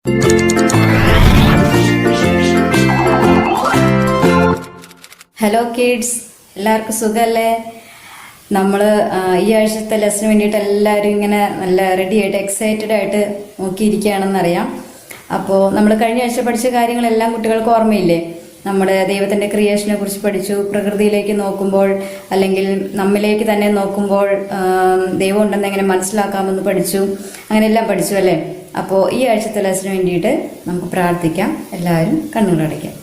Hello kids, എല്ലാവർക്കും സുഖമല്ലേ? നമ്മൾ ഈ ആഴ്ചത്തെ ലെസന് വേണ്ടിയിട്ട് എല്ലാവരും ഇങ്ങനെ നല്ല റെഡി ആയിട്ട് എക്സൈറ്റഡ് ആയിട്ട് നോക്കിയിരിക്കുകയാണെന്നറിയാം. അപ്പോൾ നമ്മൾ കഴിഞ്ഞ ആഴ്ച പഠിച്ച കാര്യങ്ങളെല്ലാം കുട്ടികൾക്ക് ഓർമ്മയില്ലേ? നമ്മുടെ ദൈവത്തിൻ്റെ ക്രിയേഷനെ കുറിച്ച് പഠിച്ചു. പ്രകൃതിയിലേക്ക് നോക്കുമ്പോൾ അല്ലെങ്കിൽ നമ്മിലേക്ക് തന്നെ നോക്കുമ്പോൾ ദൈവം ഉണ്ടെന്ന് എങ്ങനെ മനസ്സിലാക്കാമെന്ന് പഠിച്ചു. അങ്ങനെയെല്ലാം പഠിച്ചു അല്ലേ? അപ്പോൾ ഈ ആഴ്ചത്തെ ലെസന് വേണ്ടിയിട്ട് നമുക്ക് പ്രാർത്ഥിക്കാം. എല്ലാവരും കണ്ണുകളടയ്ക്കാം.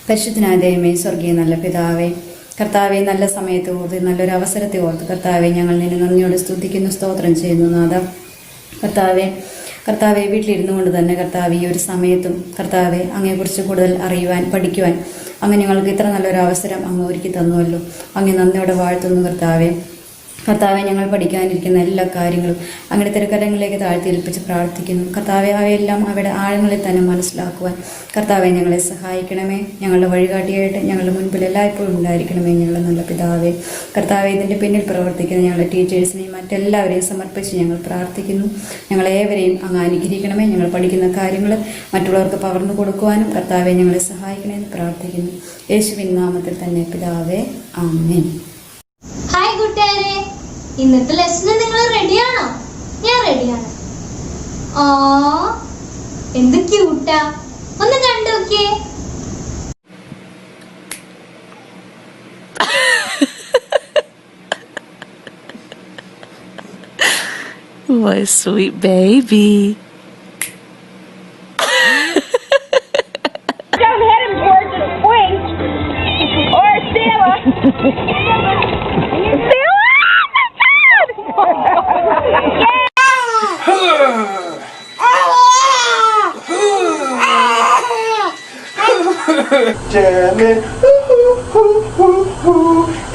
പരിശുദ്ധനായ ദൈവമേ, സ്വർഗീയ നല്ല പിതാവേ, കർത്താവെ, നല്ല സമയത്ത് ഓർത്ത് നല്ലൊരു അവസരത്തെ ഓർത്ത് കർത്താവെ ഞങ്ങൾ നിന്നെ നന്ദിയോടെ സ്തുതിക്കുന്നു, സ്തോത്രം ചെയ്യുന്നു. കർത്താവെ വീട്ടിലിരുന്നു കൊണ്ട് തന്നെ കർത്താവ് ഈ ഒരു സമയത്തും കർത്താവെ അങ്ങയെക്കുറിച്ച് കൂടുതൽ അറിയുവാൻ, പഠിക്കുവാൻ അങ്ങ് ഞങ്ങൾക്ക് ഇത്ര നല്ലൊരു അവസരം അങ്ങ് ഒരുക്കി തന്നുവല്ലോ. അങ്ങ് നന്ദിയോടെ വാഴ്ത്തുന്നു കർത്താവെ ഞങ്ങൾ പഠിക്കാനിരിക്കുന്ന എല്ലാ കാര്യങ്ങളും അങ്ങയുടെ തിരക്കരങ്ങളിലേക്ക് താഴ്ത്തി ഏൽപ്പിച്ച് പ്രാർത്ഥിക്കുന്നു. കർത്താവെ അവയെല്ലാം അവയുടെ ആഴങ്ങളിൽ തന്നെ മനസ്സിലാക്കുവാൻ കർത്താവെ ഞങ്ങളെ സഹായിക്കണമേ. ഞങ്ങളുടെ വഴികാട്ടിയായിട്ട് ഞങ്ങളുടെ മുൻപിൽ എല്ലായ്പ്പോഴും ഉണ്ടായിരിക്കണമേ ഞങ്ങളുടെ നല്ല പിതാവേ. കർത്താവെ ഇതിൻ്റെ പിന്നിൽ പ്രവർത്തിക്കുന്ന ഞങ്ങളുടെ ടീച്ചേഴ്സിനെയും മറ്റെല്ലാവരെയും സമർപ്പിച്ച് ഞങ്ങൾ പ്രാർത്ഥിക്കുന്നു. ഞങ്ങളേവരെയും അങ്ങ് അനുഗ്രഹിക്കണമേ. ഞങ്ങൾ പഠിക്കുന്ന കാര്യങ്ങൾ മറ്റുള്ളവർക്ക് പകർന്നു കൊടുക്കുവാനും കർത്താവെ ഞങ്ങളെ സഹായിക്കണമെന്ന് പ്രാർത്ഥിക്കുന്നു. യേശുവിൻ നാമത്തിൽ തന്നെ പിതാവേ, ആമേൻ. ഹായ് കൂട്ടുകാരെ, ഇന്നത്തെ ലെസന് നിങ്ങൾ റെഡിയാണോ? ഞാൻ റെഡിയാണ്. എന്ത് ക്യൂട്ടാ, ഒന്ന് കണ്ടു നോക്കിയേ. What a sweet baby. Don't hit him towards the swing or Stella. Jamming,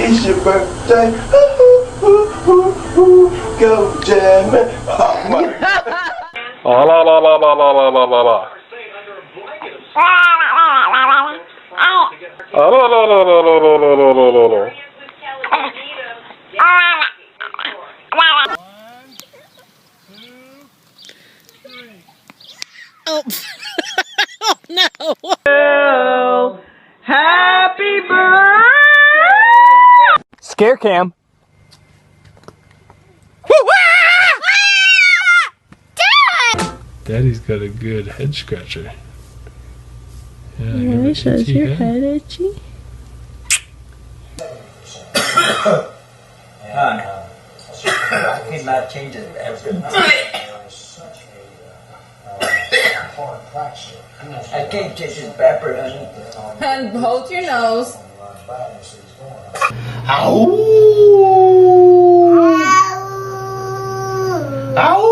it's your birthday, go jamming. Oh my God. La la la la la la la la la. La la la la la la la la la la la. Oh. Oh no. Happy birthday! Scare cam. Daddy's got a good head scratcher. Yeah, Shows your head itchy. I cannot change it. I can't change his pepper, honey. And hold your nose. Ow! Ow!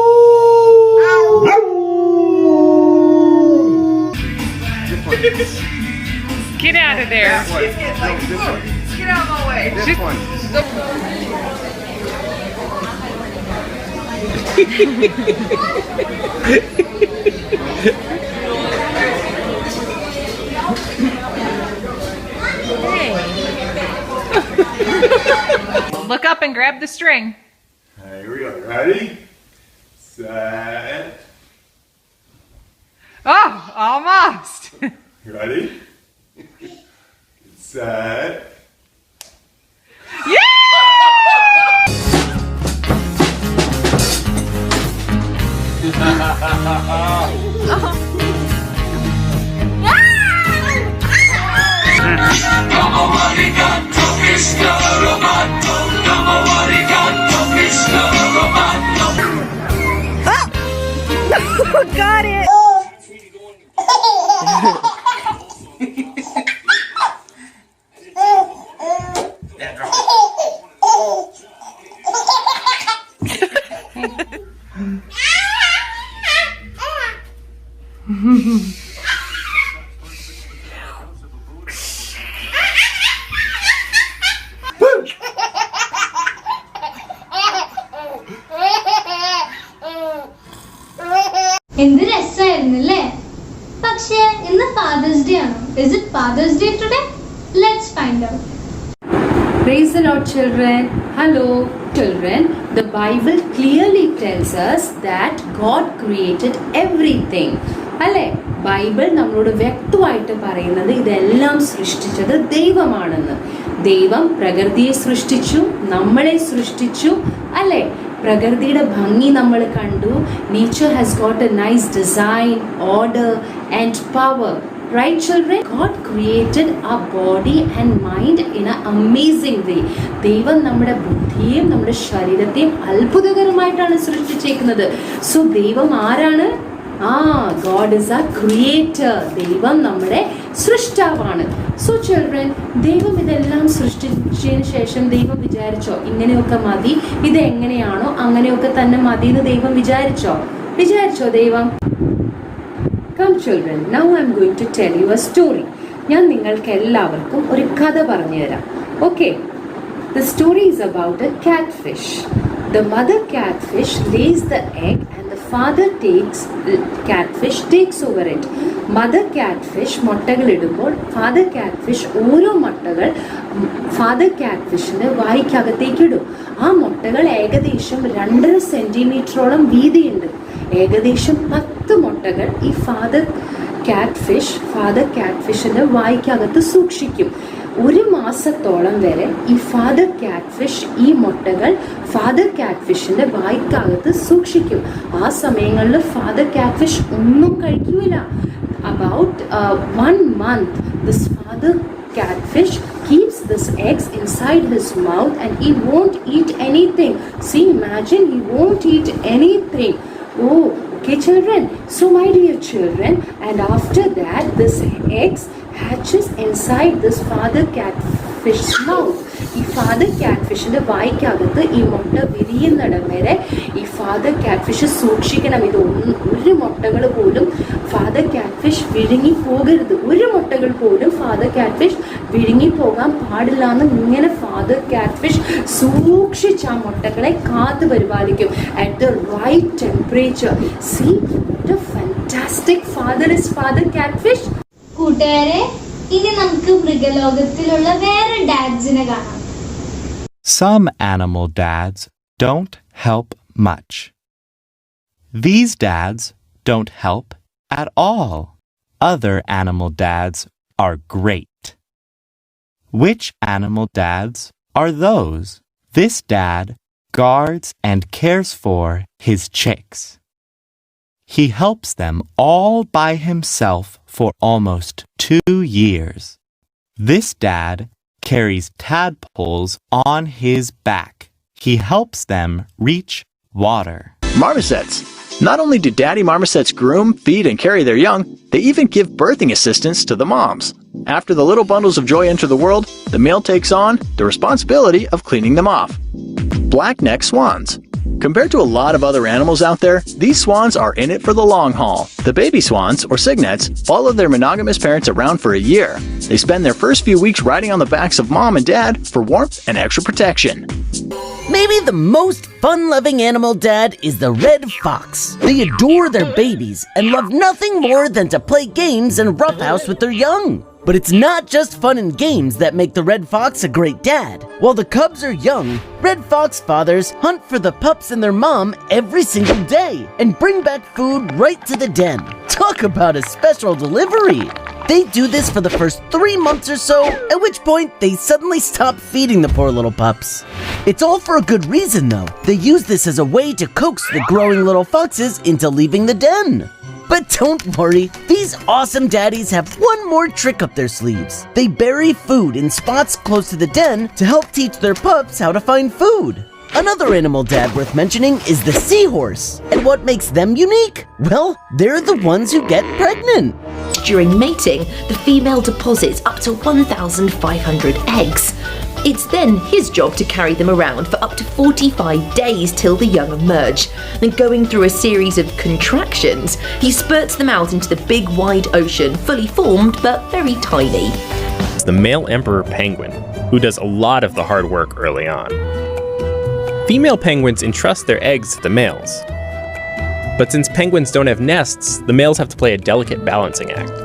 Get out of there. Get out of my way. This one. Look up and grab the string. Here we go. Ready? Set. Oh, almost. Ready? Set. Yeah! Got it! എന്ത് രസമായിരുന്നല്ലേ? പക്ഷേ ഇന്ന് fathers day ആണോ? Is it Father's Day today? Let's find out. Praise the Lord, children. Hello. children, the Bible clearly tells us that God created everything. അല്ലേ? Bible നമ്മളോട് വ്യക്തമായിട്ട് പറയുന്നത് ഇതെല്ലാം സൃഷ്ടിച്ചത് ദൈവമാണെന്ന്. ദൈവം പ്രകൃതിയെ സൃഷ്ടിച്ചു, നമ്മളെ സൃഷ്ടിച്ചു, അല്ലേ? പ്രകൃതിയുടെ ഭംഗി നമ്മൾ കണ്ടു. Nature has got A nice design, order and power. Right, children? God created our body and mind in an amazing way. ദൈവം നമ്മുടെ ബുദ്ധിയെയും നമ്മുടെ ശരീരത്തെയും അത്ഭുതകരമായിട്ടാണ് സൃഷ്ടിച്ചേക്കുന്നത്. സോ ദൈവം ആരാണ്? God is a creator. ദൈവം നമ്മുടെ സൃഷ്ടാവാണ്. സോ ചിൽഡ്രൻ, ദൈവം ഇതെല്ലാം സൃഷ്ടിച്ചതിന് ശേഷം ദൈവം വിചാരിച്ചോ ഇങ്ങനെയൊക്കെ മതി, ഇത് എങ്ങനെയാണോ അങ്ങനെയൊക്കെ തന്നെ മതി എന്ന് ദൈവം വിചാരിച്ചോ ദൈവം? Come children, now I am going to tell you a story. ഞാൻ നിങ്ങൾക്ക് എല്ലാവർക്കും ഒരു കഥ പറഞ്ഞു തരാം. Okay, the story is about a catfish. The mother catfish lays the egg and the father catfish takes over it. Mother catfish മുട്ടകൾ ഇടുമ്പോൾ father catfish ഓരോ മുട്ടകൾ father catfishന്റെ വായ്ക്കകത്തേക്ക് ഇടും. ആ മുട്ടകൾ ഏകദേശം 2.5 സെന്റിമീറ്ററോളം വീതിയുണ്ട്. ഏകദേശം 10 മുട്ടകൾ ഈ ഫാദർ കാറ്റ്ഫിഷിന്റെ വായ്ക്കകത്ത് സൂക്ഷിക്കും. 1 മാസത്തോളം വരെ ഈ ഫാദർ കാറ്റ്ഫിഷ് ഈ മുട്ടകൾ ഫാദർ കാറ്റ്ഫിഷിന്റെ വായ്ക്കകത്ത് സൂക്ഷിക്കും. ആ സമയങ്ങളിൽ ഫാദർ കാറ്റ്ഫിഷ് ഒന്നും കഴിക്കില്ല. About 1 month, this father catfish keeps these eggs inside his mouth and he won't eat anything. See, imagine, he won't eat anything. Oh, okay children, so my dear children, and after that this eggs hatches inside this father catfish's mouth. ഈ father കാറ്റ്ഫിഷിന്റെ വായ്ക്കകത്ത് ഈ മുട്ട വിരിയുന്നിടം വരെ ഈ father catfish സൂക്ഷിക്കണം. ഇത് ഒരു മുട്ടകൾ പോലും ഫാദർ കാറ്റ്ഫിഷ് വിഴുങ്ങി പോകരുത്. ഒരു മുട്ടകൾ പോലും ഫാദർ കാറ്റ്ഫിഷ് വിഴുങ്ങി പോകാൻ പാടില്ല എന്ന് ഇങ്ങനെ ഫാദർ കാറ്റ്ഫിഷ് സൂക്ഷിച്ച് ആ മുട്ടകളെ കാത്തു പരിപാലിക്കും. At the right temperature. See what a fantastic father is father catfish. കൂട്ടുകാരെ, ഇനി നമുക്ക് മൃഗലോകത്തിലുള്ള വേറെ ഡാഡ്സിനെ കാണാം. Some animal dads don't help much. These dads don't help at all. Other animal dads are great. Which animal dads are those? This dad guards and cares for his chicks. He helps them all by himself for almost 2 years. This dad carries tadpoles on his back. He helps them reach water. Marmosets. Not only do daddy marmosets groom, feed, and carry their young, they even give birthing assistance to the moms. After the little bundles of joy enter the world, the male takes on the responsibility of cleaning them off. Black-necked swans. Compared to a lot of other animals out there, these swans are in it for the long haul. The baby swans, or cygnets, follow their monogamous parents around for a year. They spend their first few weeks riding on the backs of mom and dad for warmth and extra protection. Maybe the most fun-loving animal dad is the red fox. They adore their babies and love nothing more than to play games and roughhouse with their young. But it's not just fun and games that make the red fox a great dad. While the cubs are young, red fox fathers hunt for the pups and their mom every single day and bring back food right to the den. Talk about a special delivery! They do this for the first 3 months or so, at which point they suddenly stop feeding the poor little pups. It's all for a good reason though. They use this as a way to coax the growing little foxes into leaving the den. But don't worry, these awesome daddies have one more trick up their sleeves. They bury food in spots close to the den to help teach their pups how to find food. Another animal dad worth mentioning is the seahorse. And what makes them unique? Well, they're the ones who get pregnant. During mating, the female deposits up to 1,500 eggs. It's then his job to carry them around for up to 45 days till the young emerge. Then going through a series of contractions, he spurts them out into the big wide ocean, fully formed but very tiny. It's the male emperor penguin, who does a lot of the hard work early on. Female penguins entrust their eggs to the males. But since penguins don't have nests, the males have to play a delicate balancing act.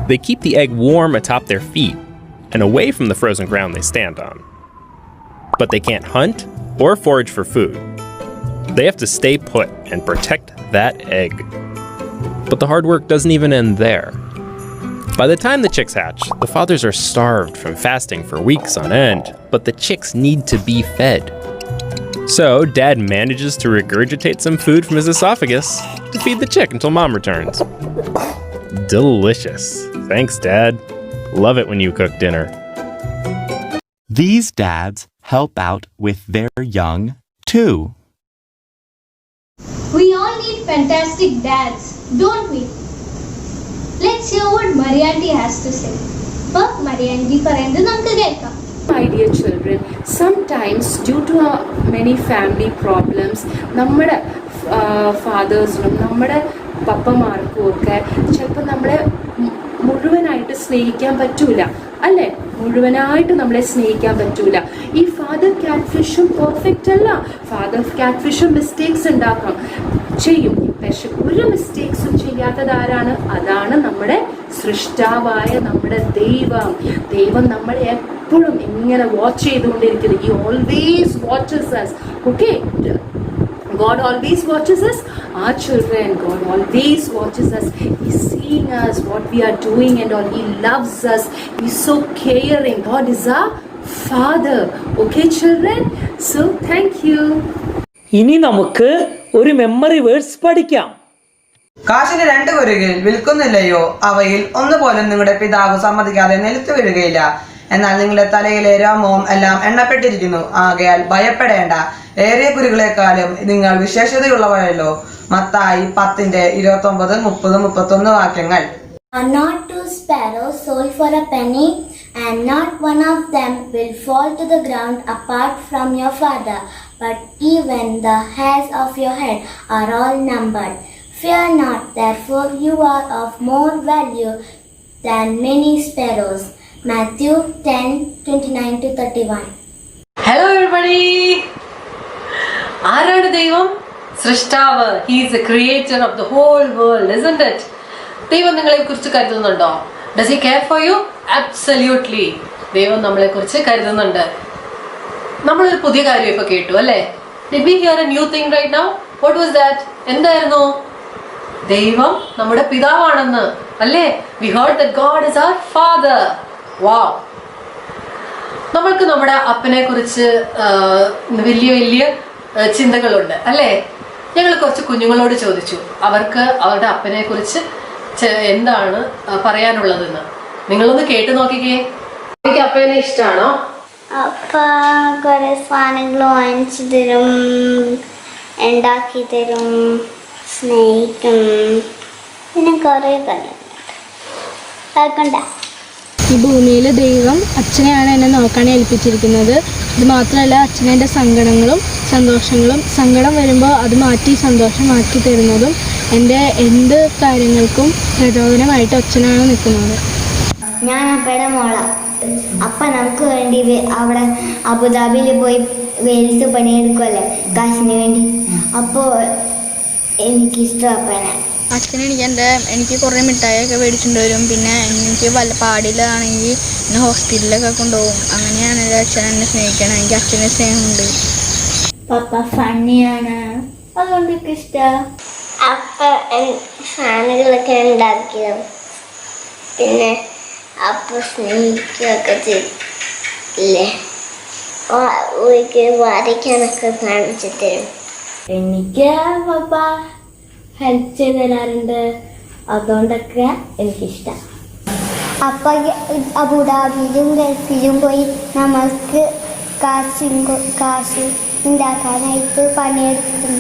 They keep the egg warm atop their feet and away from the frozen ground they stand on. But they can't hunt or forage for food. They have to stay put and protect that egg. But the hard work doesn't even end there. By the time the chicks hatch, the fathers are starved from fasting for weeks on end, but the chicks need to be fed. So, Dad manages to regurgitate some food from his esophagus to feed the chick until Mom returns. Delicious. Thanks, Dad. Love it when you cook dinner. These dads help out with their young, too. We all need fantastic dads, don't we? Let's hear what Marianti has to say. But Marianti പറയുന്നത് നമുക്ക് കേൾക്കാം. My dear children, sometimes due to many family problems, നമ്മുടെ ഫാദേഴ്സിനും നമ്മുടെ പപ്പമാർക്കും ഒക്കെ ചിലപ്പോൾ നമ്മളെ മുഴുവനായിട്ട് സ്നേഹിക്കാൻ പറ്റൂല, അല്ലേ? മുഴുവനായിട്ട് നമ്മളെ സ്നേഹിക്കാൻ പറ്റൂല. ഈ ഫാദർ ക്യാറ്റ്ഫിഷും പെർഫെക്റ്റ് അല്ല. ഫാദർ ക്യാറ്റ്ഫിഷും മിസ്റ്റേക്സ് ഉണ്ടാക്കാം, ചെയ്യും. പക്ഷെ ഒരു മിസ്റ്റേക്സും ചെയ്യാത്തതാരാണ്? അതാണ് നമ്മുടെ സൃഷ്ടാവായ നമ്മുടെ ദൈവം. ദൈവം നമ്മളെ എപ്പോഴും ഇങ്ങനെ വാച്ച് ചെയ്തുകൊണ്ടിരിക്കുന്നത്. He always watches us. Okay? God always watches us. Our children, God always watches us. He's seeing us, what we are doing and all. He loves us. He's so caring. God is our Father. Okay, children? So, thank you. ഇനി നമുക്ക് ഒരു memory words പഠിക്കാം. കാശിന് 2 കുരുകിൽ വിൽക്കുന്നില്ലയോ? അവയിൽ ഒന്നുപോലും നിങ്ങളുടെ പിതാവ് സമ്മതിക്കാതെ നിലത്തു വീഴുകയില്ല. എന്നാൽ നിങ്ങളുടെ തലയിലെ രോമവും എല്ലാം എണ്ണപ്പെട്ടിരിക്കുന്നു. ആകയാൽ ഭയപ്പെടേണ്ട. ഏറിയ കുരുകളെക്കാളും നിങ്ങൾ വിശേഷതയുള്ളവരല്ലോ. മത്തായി 10:29-30-31 വാക്യങ്ങൾ. Are not 2 sparrows sold for a penny, and not one of them will fall to the ground apart from your Father, but even the hairs of your head are all numbered. Fear not, therefore you are of more value than many sparrows. Matthew 10:29-31. Hello everybody. ആരാണ് ദൈവം? സൃഷ്ടാവ്. He is the creator of the whole world, isn't it? ദൈവം നിങ്ങളെ കുറിച്ച് കരുതുന്നുണ്ടോ? Does he care for you? Absolutely. ദൈവം നമ്മളെ കുറിച്ച് കരുതുന്നുണ്ട്. നമ്മളൊരു പുതിയ കാര്യം ഇപ്പൊ കേട്ടു, അല്ലേ? Did we hear a new thing right now? What was that? എന്തായിരുന്നു? ദൈവം നമ്മുടെ പിതാവാണെന്ന്, അല്ലേ? We heard that God is our father. Wow. നമ്മൾക്ക് നമ്മുടെ അപ്പനെ കുറിച്ച് വലിയ വലിയ ചിന്തകളുണ്ട്, അല്ലേ? ഞങ്ങൾ കുറച്ച് കുഞ്ഞുങ്ങളോട് ചോദിച്ചു അവർക്ക് അവരുടെ അപ്പനെ കുറിച്ച് എന്താണ് പറയാനുള്ളതെന്ന്. നിങ്ങളൊന്ന് കേട്ടു നോക്കിക്കേ. എനിക്ക് അപ്പനെ ഇഷ്ടമാണോ? അപ്പ കുറെ സാധനങ്ങൾ വാങ്ങിച്ചു തരും, ഉണ്ടാക്കി തരും, സ്നേഹിക്കും, പിന്നെ കുറെ കാര്യങ്ങളുണ്ട്. ഈ ഭൂമിയിൽ ദൈവം അച്ഛനെയാണ് എന്നെ നോക്കാൻ ഏൽപ്പിച്ചിരിക്കുന്നത്. ഇത് മാത്രമല്ല, അച്ഛനെ എൻ്റെ സങ്കടങ്ങളും സന്തോഷങ്ങളും, സങ്കടം വരുമ്പോൾ അത് മാറ്റി സന്തോഷമാക്കി തരുന്നതും എൻ്റെ എന്ത് കാര്യങ്ങൾക്കും പ്രചോദനമായിട്ട് അച്ഛനാണ് നിൽക്കുന്നത്. ഞാൻ അപ്പയുടെ മോളാണ്. അപ്പ നമുക്ക് വേണ്ടി അവിടെ അബുദാബിയിൽ പോയി വെയിലത്ത് പണിയെടുക്കുമല്ലേ കാശിന് വേണ്ടി. അപ്പോൾ എനിക്കിഷ്ടം അപ്പനെ. എനിക്ക് കുറേ മിഠായിയൊക്കെ മേടിച്ചുകൊണ്ട് വരും. പിന്നെ എനിക്ക് വല്ല പാടിലാണെങ്കിൽ എന്നെ ഹോസ്പിറ്റലിലൊക്കെ കൊണ്ടുപോകും. അങ്ങനെയാണ് എൻ്റെ അച്ഛൻ എന്നെ സ്നേഹിക്കണം. എനിക്ക് അച്ഛനെ സ്നേഹമുണ്ട്. പപ്പ ഫണ്ണിയാണ്, അതുകൊണ്ട് എനിക്ക് ഇഷ്ടമാണ്. അപ്പ സാധനങ്ങളൊക്കെ ഉണ്ടാക്കിയതും പിന്നെ അപ്പ സ്നേഹിക്കുകയൊക്കെ ചെയ്യില്ലേ, വരയ്ക്കാനൊക്കെ കാണിച്ചു തരും. എനിക്ക് പപ്പ ഹെൽപ്പ് ചെയ്ത് തരാറുണ്ട്, അതുകൊണ്ടൊക്കെ എനിക്കിഷ്ടം. അപ്പ അബുദാബിയിലും ഗൾഫിലും പോയി നമ്മൾക്ക് കാശ് ഉണ്ടാക്കാനായിട്ട് പണിയെടുക്കും.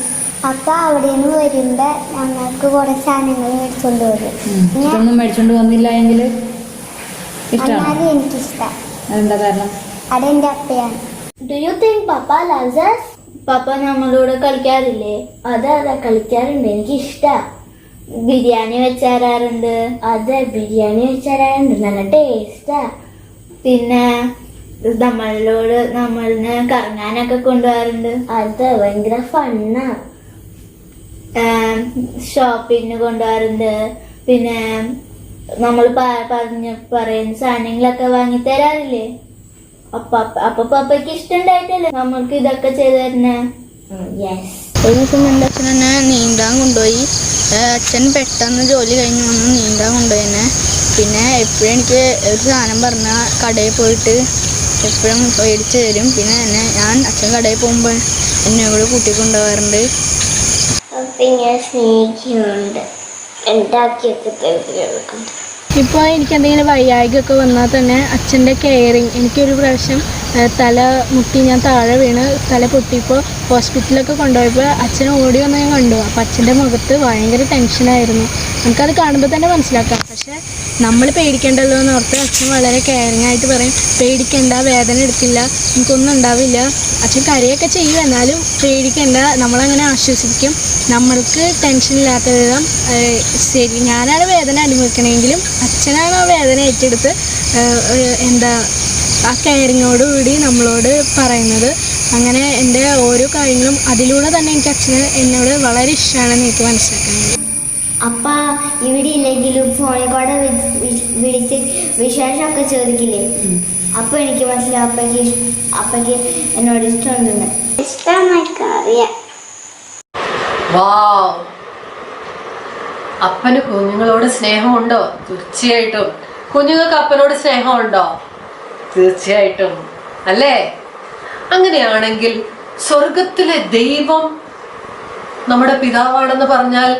അപ്പൊ അവിടെ നിന്ന് വരുമ്പോ ഞങ്ങൾക്ക് കുറെ സാധനങ്ങൾ മേടിച്ചോണ്ട് വരും. മേടിച്ചോണ്ട് വന്നില്ല എങ്കിൽ എന്നാലും എനിക്കിഷ്ടം. അതെന്താ കാരണം? അതെന്റെ അപ്പയാണ്. Do you think papa loves us? Papa നമ്മളോട് കളിക്കാറില്ലേ? അതെ കളിക്കാറുണ്ട്, എനിക്കിഷ്ടാ. ബിരിയാണി വെച്ചരാറുണ്ട്. അതെ ബിരിയാണി വെച്ചരാറുണ്ട്, നല്ല ടേസ്റ്റാ. പിന്നെ നമ്മളിനെ കറങ്ങാനൊക്കെ കൊണ്ടുപോകാറുണ്ട്. അത് ഭയങ്കര ഫണ്ണാ. ഷോപ്പിങ്ങിന് കൊണ്ടുപോകാറുണ്ട്. പിന്നെ നമ്മൾ പറയുന്ന സാധനങ്ങളൊക്കെ വാങ്ങി തരാറില്ലേ? അപ്പൊ പപ്പയ്ക്ക് ഇഷ്ടണ്ടായിട്ടല്ലേ നമ്മൾക്ക് ഇതൊക്കെ ചെയ്തു തരുന്നേ? യെസ്. ഒരു ദിവസം എൻ്റെ അച്ഛൻ എന്നെ നീന്താൻ കൊണ്ടുപോയി. അച്ഛൻ പെട്ടെന്ന് ജോലി കഴിഞ്ഞ് വന്ന് നീന്താൻ കൊണ്ടുപോയി എന്നെ. പിന്നെ എപ്പോഴും എനിക്ക് ഒരു സാധനം പറഞ്ഞാൽ കടയിൽ പോയിട്ട് എപ്പോഴും മേടിച്ച് തരും. പിന്നെ ഞാൻ അച്ഛൻ കടയിൽ പോകുമ്പോൾ എന്നെ കൂടെ കൂട്ടിക്കൊണ്ടുപോകാറുണ്ട്. ഞാൻ സ്നേഹിക്കുന്നുണ്ട്. ഉണ്ടാക്കിയൊക്കെ തരുന്നുണ്ട്. ഇപ്പോൾ എനിക്ക് എന്തെങ്കിലും വയ്യായ്കയൊക്കെ വന്നാൽ തന്നെ അച്ഛൻ്റെ കെയറിങ്. എനിക്കൊരു പ്രാവശ്യം തല മുട്ടി ഞാൻ താഴെ വീണ് തല പൊട്ടിയപ്പോൾ ഹോസ്പിറ്റലിലൊക്കെ കൊണ്ടുപോയപ്പോൾ അച്ഛൻ ഓടി വന്ന് ഞാൻ കണ്ടു. അപ്പോൾ അച്ഛൻ്റെ മുഖത്ത് ഭയങ്കര ടെൻഷനായിരുന്നു. നമുക്കത് കാണുമ്പോൾ തന്നെ മനസ്സിലാക്കാം. പക്ഷേ നമ്മൾ പേടിക്കേണ്ടല്ലോ എന്ന് ഓർത്ത് അച്ഛൻ വളരെ കെയറിങ് ആയിട്ട് പറയും, പേടിക്കേണ്ട, വേദന എടുക്കില്ല, എനിക്കൊന്നും ഉണ്ടാവില്ല. അച്ഛൻ കരയൊക്കെ ചെയ്യും, എന്നാലും പേടിക്കേണ്ട, നമ്മളങ്ങനെ ആശ്വസിപ്പിക്കും. നമ്മൾക്ക് ടെൻഷനില്ലാത്ത വിധം ശരി. ഞാനാണ് വേദന അനുഭവിക്കണമെങ്കിലും അച്ഛനാണ് ആ വേദന ഏറ്റെടുത്ത് ആ കെയറിങ്ങോടുകൂടി നമ്മളോട് പറയുന്നത്. അങ്ങനെ എൻ്റെ ഓരോ കാര്യങ്ങളും അതിലൂടെ തന്നെ എനിക്ക് അച്ഛന് എന്നോട് വളരെ ഇഷ്ടമാണെന്ന് എനിക്ക് മനസ്സിലാക്കാൻ. അപ്പ ഇവിടെ ഇല്ലെങ്കിലും ഫോണിൽ കൂടെ വിളിച്ച് വിശേഷമൊക്കെ ചോദിക്കില്ലേ? അപ്പൊ എനിക്ക് മനസ്സിലാവും അപ്പയ്ക്ക് എന്നോട് ഇഷ്ടമുണ്ടെന്ന്. ഇഷ്ടമായിക്ക അറിയാം. അപ്പന് കുഞ്ഞുങ്ങളോട് സ്നേഹമുണ്ടോ? തീർച്ചയായിട്ടും. കുഞ്ഞുങ്ങൾക്ക് അപ്പനോട് സ്നേഹമുണ്ടോ? തീർച്ചയായിട്ടും അല്ലേ? അങ്ങനെയാണെങ്കിൽ സ്വർഗത്തിലെ ദൈവം നമ്മുടെ പിതാവാണെന്ന് പറഞ്ഞാൽ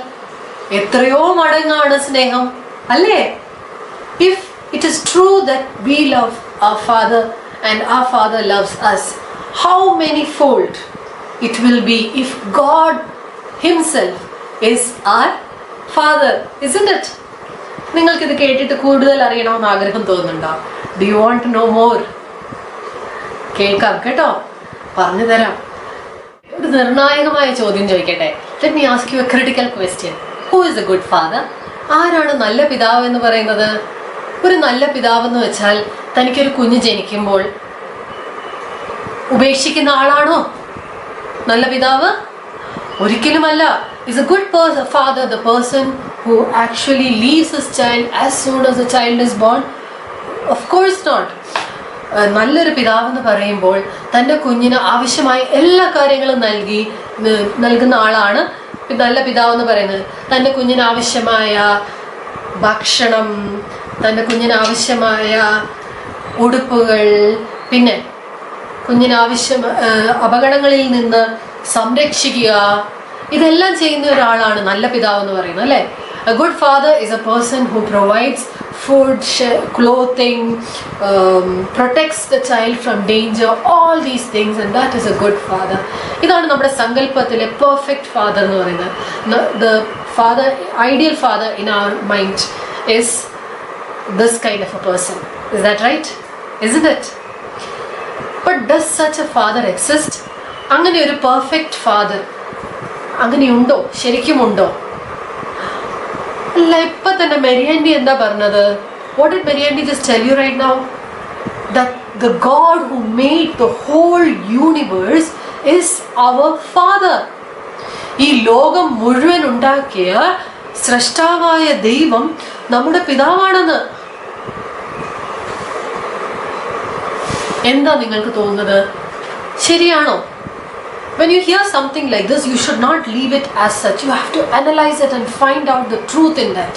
എത്രയോ മടങ്ങാണ് സ്നേഹം, അല്ലേ? If it is true that we love our Father and our Father loves us, how many-fold it will be if God Himself is our Father, isn't it? നിങ്ങൾക്കിത് കേട്ടിട്ട് കൂടുതൽ അറിയണമെന്ന് ആഗ്രഹം തോന്നുന്നുണ്ടോ? Do you want to know more? കേൾക്കാം കേട്ടോ, പറഞ്ഞു തരാം. ഒരു നിർണായകമായ ചോദ്യം ചോദിക്കട്ടെ. Let me ask you a critical question. Who is a good father? ആരാണ് നല്ല പിതാവ് എന്ന് പറയുന്നത്? ഒരു നല്ല പിതാവ് എന്ന് വെച്ചാൽ തനിക്കൊരു കുഞ്ഞ് ജനിക്കുമ്പോൾ ഉപേക്ഷിക്കുന്ന ആളാണോ നല്ല പിതാവ്? ഒരിക്കലുമല്ല. Is a good father the person who actually leaves his child as soon as the child is born? Of course not. നല്ലൊരു പിതാവ് എന്ന് പറയുമ്പോൾ തൻ്റെ കുഞ്ഞിന് ആവശ്യമായ എല്ലാ കാര്യങ്ങളും നൽകുന്ന ആളാണ് നല്ല പിതാവ് എന്ന് പറയുന്നത്. തൻ്റെ കുഞ്ഞിന് ആവശ്യമായ ഭക്ഷണം, തൻ്റെ കുഞ്ഞിന് ആവശ്യമായ ഉടുപ്പുകൾ, പിന്നെ കുഞ്ഞിന് അപകടങ്ങളിൽ നിന്ന് സംരക്ഷിക്കുക, ഇതെല്ലാം ചെയ്യുന്ന ഒരാളാണ് നല്ല പിതാവ് എന്ന് പറയുന്നത്, അല്ലേ? A good father is a person who provides food, clothing, protects the child from danger, all these things, and that is a good father. ഇതാണ് നമ്മുടെ സങ്കല്പത്തിലെ പെർഫെക്റ്റ് ഫാദർ എന്ന് പറയുന്നത്. The father, ideal father in our mind is this kind of a person. Is that right? Isn't it? But does such a father exist? അങ്ങനെ ഒരു perfect father അങ്ങനെയുണ്ടോ? ശരിക്കും ഉണ്ടോ? അല്ല, ഇപ്പൊ തന്നെ മെരിയാൻഡി എന്താ പറഞ്ഞത്? What did Mariandy just tell you right now? That the God who made the whole universe is our Father. ഈ ലോകം മുഴുവൻ ഉണ്ടാക്കിയ സ്രഷ്ടാവായ ദൈവം നമ്മുടെ പിതാവാണെന്ന്. എന്താ നിങ്ങൾക്ക് തോന്നുന്നത്? ശരിയാണോ? When you hear something like this, you should not leave it as such. You have to analyze it and find out the truth in that.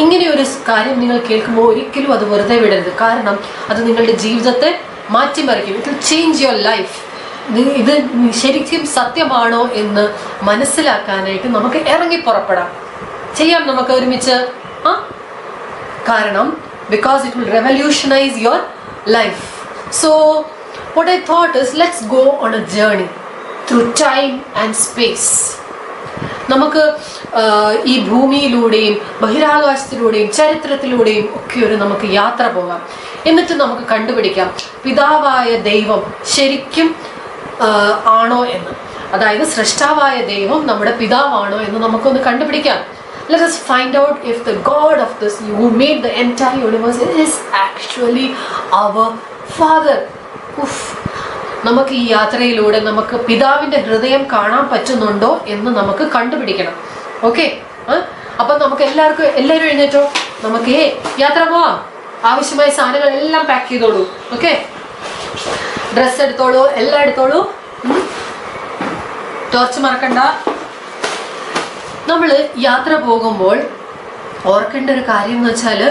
ഇങ്ങനെ ഒരു കാര്യം നിങ്ങൾ കേൾക്കുമ്പോൾ ഒരിക്കലും അത് വെറുതെ വിടരുത്. കാരണം അത് നിങ്ങളുടെ ജീവിതത്തെ മാറ്റിമറിക്കും. It will change your life. ഇത് ശരിക്കും സത്യമാണോ എന്ന് മനസ്സിലാക്കാനായിട്ട് നമുക്ക് ഇറങ്ങി പുറപ്പെടാം. ചെയ്യാം നമുക്ക് ഒരുമിച്ച്. കാരണം because it will revolutionize your life. So what I thought is, let's go on a journey through time and space. നമുക്ക് ഈ ഭൂമിയിലൂടെയും ബഹിരാകാശത്തിലൂടെയും ചരിത്രത്തിലൂടെയും ഒക്കെ നമുക്ക് യാത്ര പോകാം. എന്നിട്ട് നമുക്ക് കണ്ടുപിടിക്കാം പിതാവായ ദൈവം ശരിക്കും ആണോ എന്ന്. അതായത് സൃഷ്ടാവായ ദൈവം നമ്മുടെ പിതാവാണോ എന്ന് നമുക്കൊന്ന് കണ്ടുപിടിക്കാം. Let us find out if the God of this who made the entire universe is actually our Father. നമുക്ക് ഈ യാത്രയിലൂടെ നമുക്ക് പിതാവിന്റെ ഹൃദയം കാണാൻ പറ്റുന്നുണ്ടോ എന്ന് നമുക്ക് കണ്ടുപിടിക്കണം. ഓക്കെ? അപ്പം നമുക്ക് എല്ലാവരും എഴുന്നേറ്റോ, നമുക്ക് യാത്ര പോവാം. ആവശ്യമായ സാധനങ്ങളെല്ലാം പാക്ക് ചെയ്തോളൂ. ഓക്കെ? ഡ്രസ്സ് എടുത്തോളൂ, എല്ലാം എടുത്തോളൂ. ടോർച്ച് മറക്കണ്ട. നമ്മൾ യാത്ര പോകുമ്പോൾ ഓർക്കേണ്ട ഒരു കാര്യം എന്ന് വെച്ചാൽ,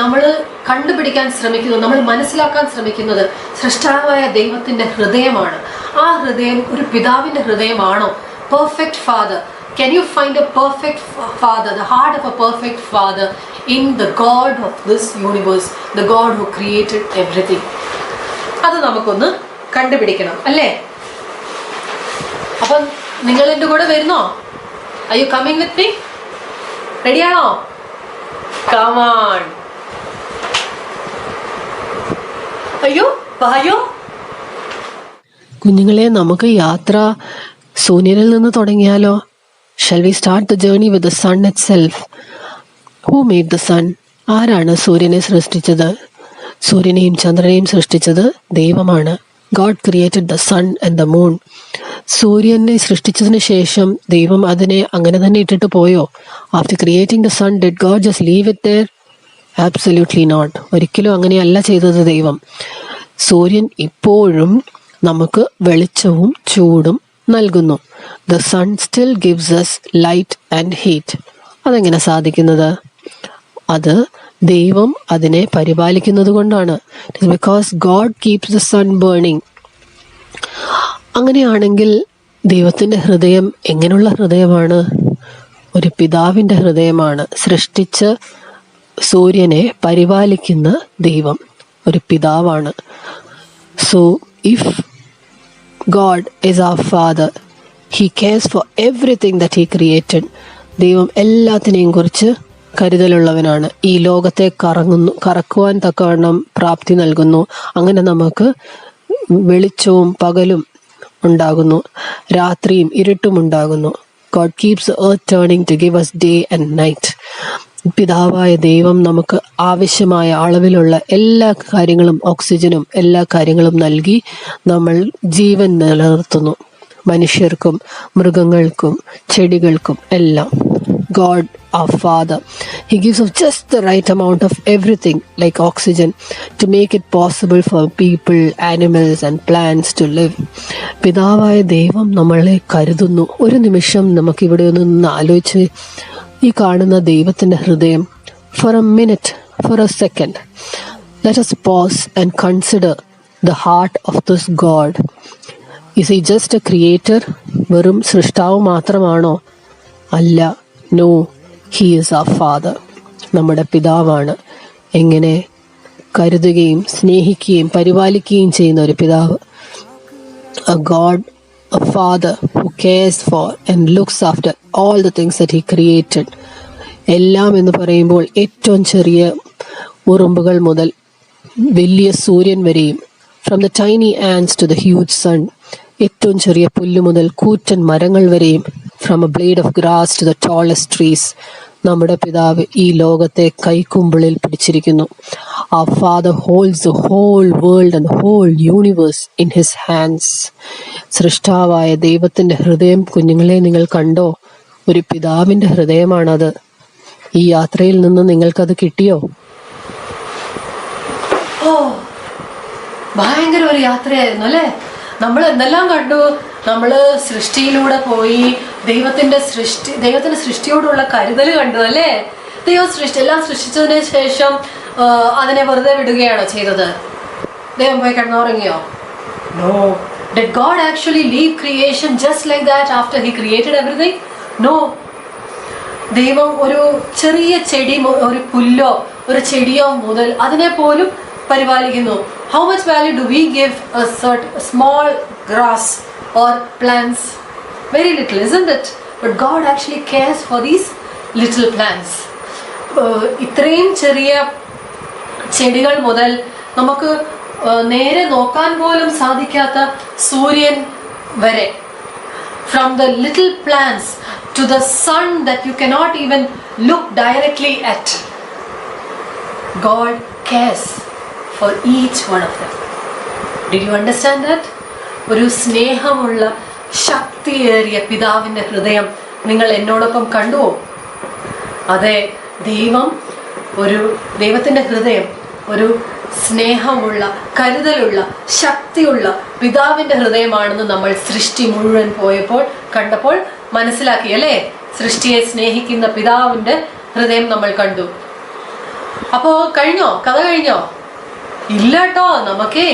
നമ്മൾ കണ്ടുപിടിക്കാൻ ശ്രമിക്കുന്നത്, നമ്മൾ മനസ്സിലാക്കാൻ ശ്രമിക്കുന്നത് സൃഷ്ടാവായ ദൈവത്തിൻ്റെ ഹൃദയമാണ്. ആ ഹൃദയം ഒരു പിതാവിൻ്റെ ഹൃദയമാണോ? Perfect father. Can you find a perfect father, the heart of a perfect father in the God of this universe, the God who created everything? അത് നമുക്കൊന്ന് കണ്ടുപിടിക്കണം അല്ലേ? അപ്പം നിങ്ങൾ എൻ്റെ കൂടെ വരുന്നോ? Are you coming with me? റെഡിയാണോ? Come on. അയ്യോ വായോ. കുഞ്ഞുങ്ങളെ, നമുക്ക് യാത്ര സൂര്യനിൽ നിന്ന് തുടങ്ങിയാലോ? Shall we start the journey with the sun itself? Who made the sun? ആരാണ് സൂര്യനെ സൃഷ്ടിച്ചത്? സൂര്യനെയും ചന്ദ്രനെയും സൃഷ്ടിച്ചത് ദൈവമാണ്. God created the sun and the moon. സൂര്യനെ സൃഷ്ടിച്ചതിന് ശേഷം ദൈവം അതിനെ അങ്ങനെ തന്നെ ഇട്ടിട്ട് പോയോ? After creating the sun, did God just leave it there? Absolutely not. ഒരിക്കലും അങ്ങനെയല്ല ചെയ്തത് ദൈവം. സൂര്യൻ ഇപ്പോഴും നമുക്ക് വെളിച്ചവും ചൂടും നൽകുന്നു. The sun still gives us light and heat. അതെങ്ങനെ സാധിക്കുന്നത്? അത് ദൈവം അതിനെ പരിപാലിക്കുന്നത് കൊണ്ടാണ്. It is because God keeps the sun burning. അങ്ങനെയാണെങ്കിൽ ദൈവത്തിൻ്റെ ഹൃദയം എങ്ങനെയുള്ള ഹൃദയമാണ്? ഒരു പിതാവിൻ്റെ ഹൃദയമാണ്. സൃഷ്ടിച്ച സൂര്യനെ പരിപാലിക്കുന്ന ദൈവം ഒരു പിതാവാണ്. So if God is our father, he cares for everything that he created. ദൈവം എല്ലാത്തിനെയും കുറിച്ച് കരുതലുള്ളവനാണ്. ഈ ലോകത്തെ കറക്കുവാൻ തക്കവണ്ണം പ്രാപ്തി നൽകുന്നു. അങ്ങനെ നമുക്ക് വെളിച്ചവും പകലും ഉണ്ടാകുന്നു, രാത്രിയും ഇരുട്ടും ഉണ്ടാകുന്നു. God keeps the earth turning to give us day and night. പിതാവായ ദൈവം നമുക്ക് ആവശ്യമായ അളവിലുള്ള എല്ലാ കാര്യങ്ങളും, ഓക്സിജനും എല്ലാ കാര്യങ്ങളും നൽകി നമ്മൾ ജീവൻ നിലനിർത്തുന്നു. മനുഷ്യർക്കും മൃഗങ്ങൾക്കും ചെടികൾക്കും എല്ലാം. God our Father, he gives us just the right amount of everything like oxygen to make it possible for people, animals and plants to live. പിതാവായ ദൈവം നമ്മളെ കരുതുന്നു. ഒരു നിമിഷം നമുക്കിവിടെ ഒന്ന് ആലോചിച്ച് ഈ കാണുന്ന ദൈവത്തിൻ്റെ ഹൃദയം for a minute, for a second, let us pause and consider the heart of this God. Is he just a creator? വെറും സൃഷ്ടാവ് മാത്രമാണോ? അല്ല. No, he is our father. നമ്മുടെ പിതാവാണ്. എങ്ങനെ കരുതുകയും സ്നേഹിക്കുകയും പരിപാലിക്കുകയും ചെയ്യുന്ന ഒരു പിതാവ്. A God, a father who cares for and looks after all the things that he created. എല്ലാം എന്ന് പറയുമ്പോൾ ഏറ്റവും ചെറിയ ഉറുമ്പുകൾ മുതൽ വലിയ സൂര്യൻ വരെയും, from the tiny ants to the huge sun, ഏറ്റവും ചെറിയ പുല്ല് മുതൽ കൂറ്റൻ മരങ്ങൾ വരെയും, from a blade of grass to the tallest trees. നമ്മുടെ പിതാവ് ഈ ലോകത്തെ കൈക്കുമ്പിളിൽ പിടിച്ചിരിക്കുന്നു. Our Father holds the whole world and the whole universe in his hands. സൃഷ്ടാവായ ദൈവത്തിന്റെ ഹൃദയം കുഞ്ഞുങ്ങളെ നിങ്ങൾ കണ്ടോ? ഒരു പിതാവിന്റെ ഹൃദയമാണത്. ഈ യാത്രയിൽ നിന്ന് നിങ്ങൾക്കത് കിട്ടിയോ? ഓ, ഭയങ്കര ഒരു യാത്രയായിരുന്നു അല്ലേ? നമ്മൾ എന്തെല്ലാം കണ്ടു. നമ്മൾ സൃഷ്ടിയിലൂടെ പോയി ദൈവത്തിന്റെ സൃഷ്ടിയോടുള്ള കരുതൽ കണ്ടു അല്ലേ? ദൈവം എല്ലാം സൃഷ്ടിച്ചതിന് ശേഷം അതിനെ വെറുതെ വിടുകയാണോ ചെയ്തത്? ദൈവം പോയി കിടന്നുറങ്ങിയോ? No. Did God actually leave creation just like that after he created everything? No. ദൈവം ഒരു ചെറിയ ചെടി, ഒരു പുല്ലോ ഒരു ചെടിയോ മുതൽ അതിനെ പോലും പരിപാലിക്കുന്നു. How much value do we give a small grass or plants? Very little, isn't it? But God actually cares for these little plants. ഇത്രയും ചെറിയ ചെടികൾ മുതൽ നമുക്ക് നേരെ നോക്കാൻ പോലും സാധിക്കാത്ത സൂര്യൻ വരെ, from the little plants to the sun that you cannot even look directly at, God cares for each one of them. Did you understand that? ഒരു സ്നേഹമുള്ള ശക്തിയേറിയ പിതാവിൻ്റെ ഹൃദയം നിങ്ങൾ എന്നോടൊപ്പം കണ്ടുവോ? അതെ, ദൈവത്തിൻ്റെ ഹൃദയം ഒരു സ്നേഹമുള്ള, കരുതലുള്ള, ശക്തിയുള്ള പിതാവിന്റെ ഹൃദയമാണെന്ന് നമ്മൾ സൃഷ്ടി മുഴുവൻ കണ്ടപ്പോൾ മനസ്സിലാക്കി അല്ലേ? സൃഷ്ടിയെ സ്നേഹിക്കുന്ന പിതാവിന്റെ ഹൃദയം നമ്മൾ കണ്ടു. അപ്പോ കഴിഞ്ഞോ? കഥ കഴിഞ്ഞോ? ഇല്ല കേട്ടോ, നമുക്കേ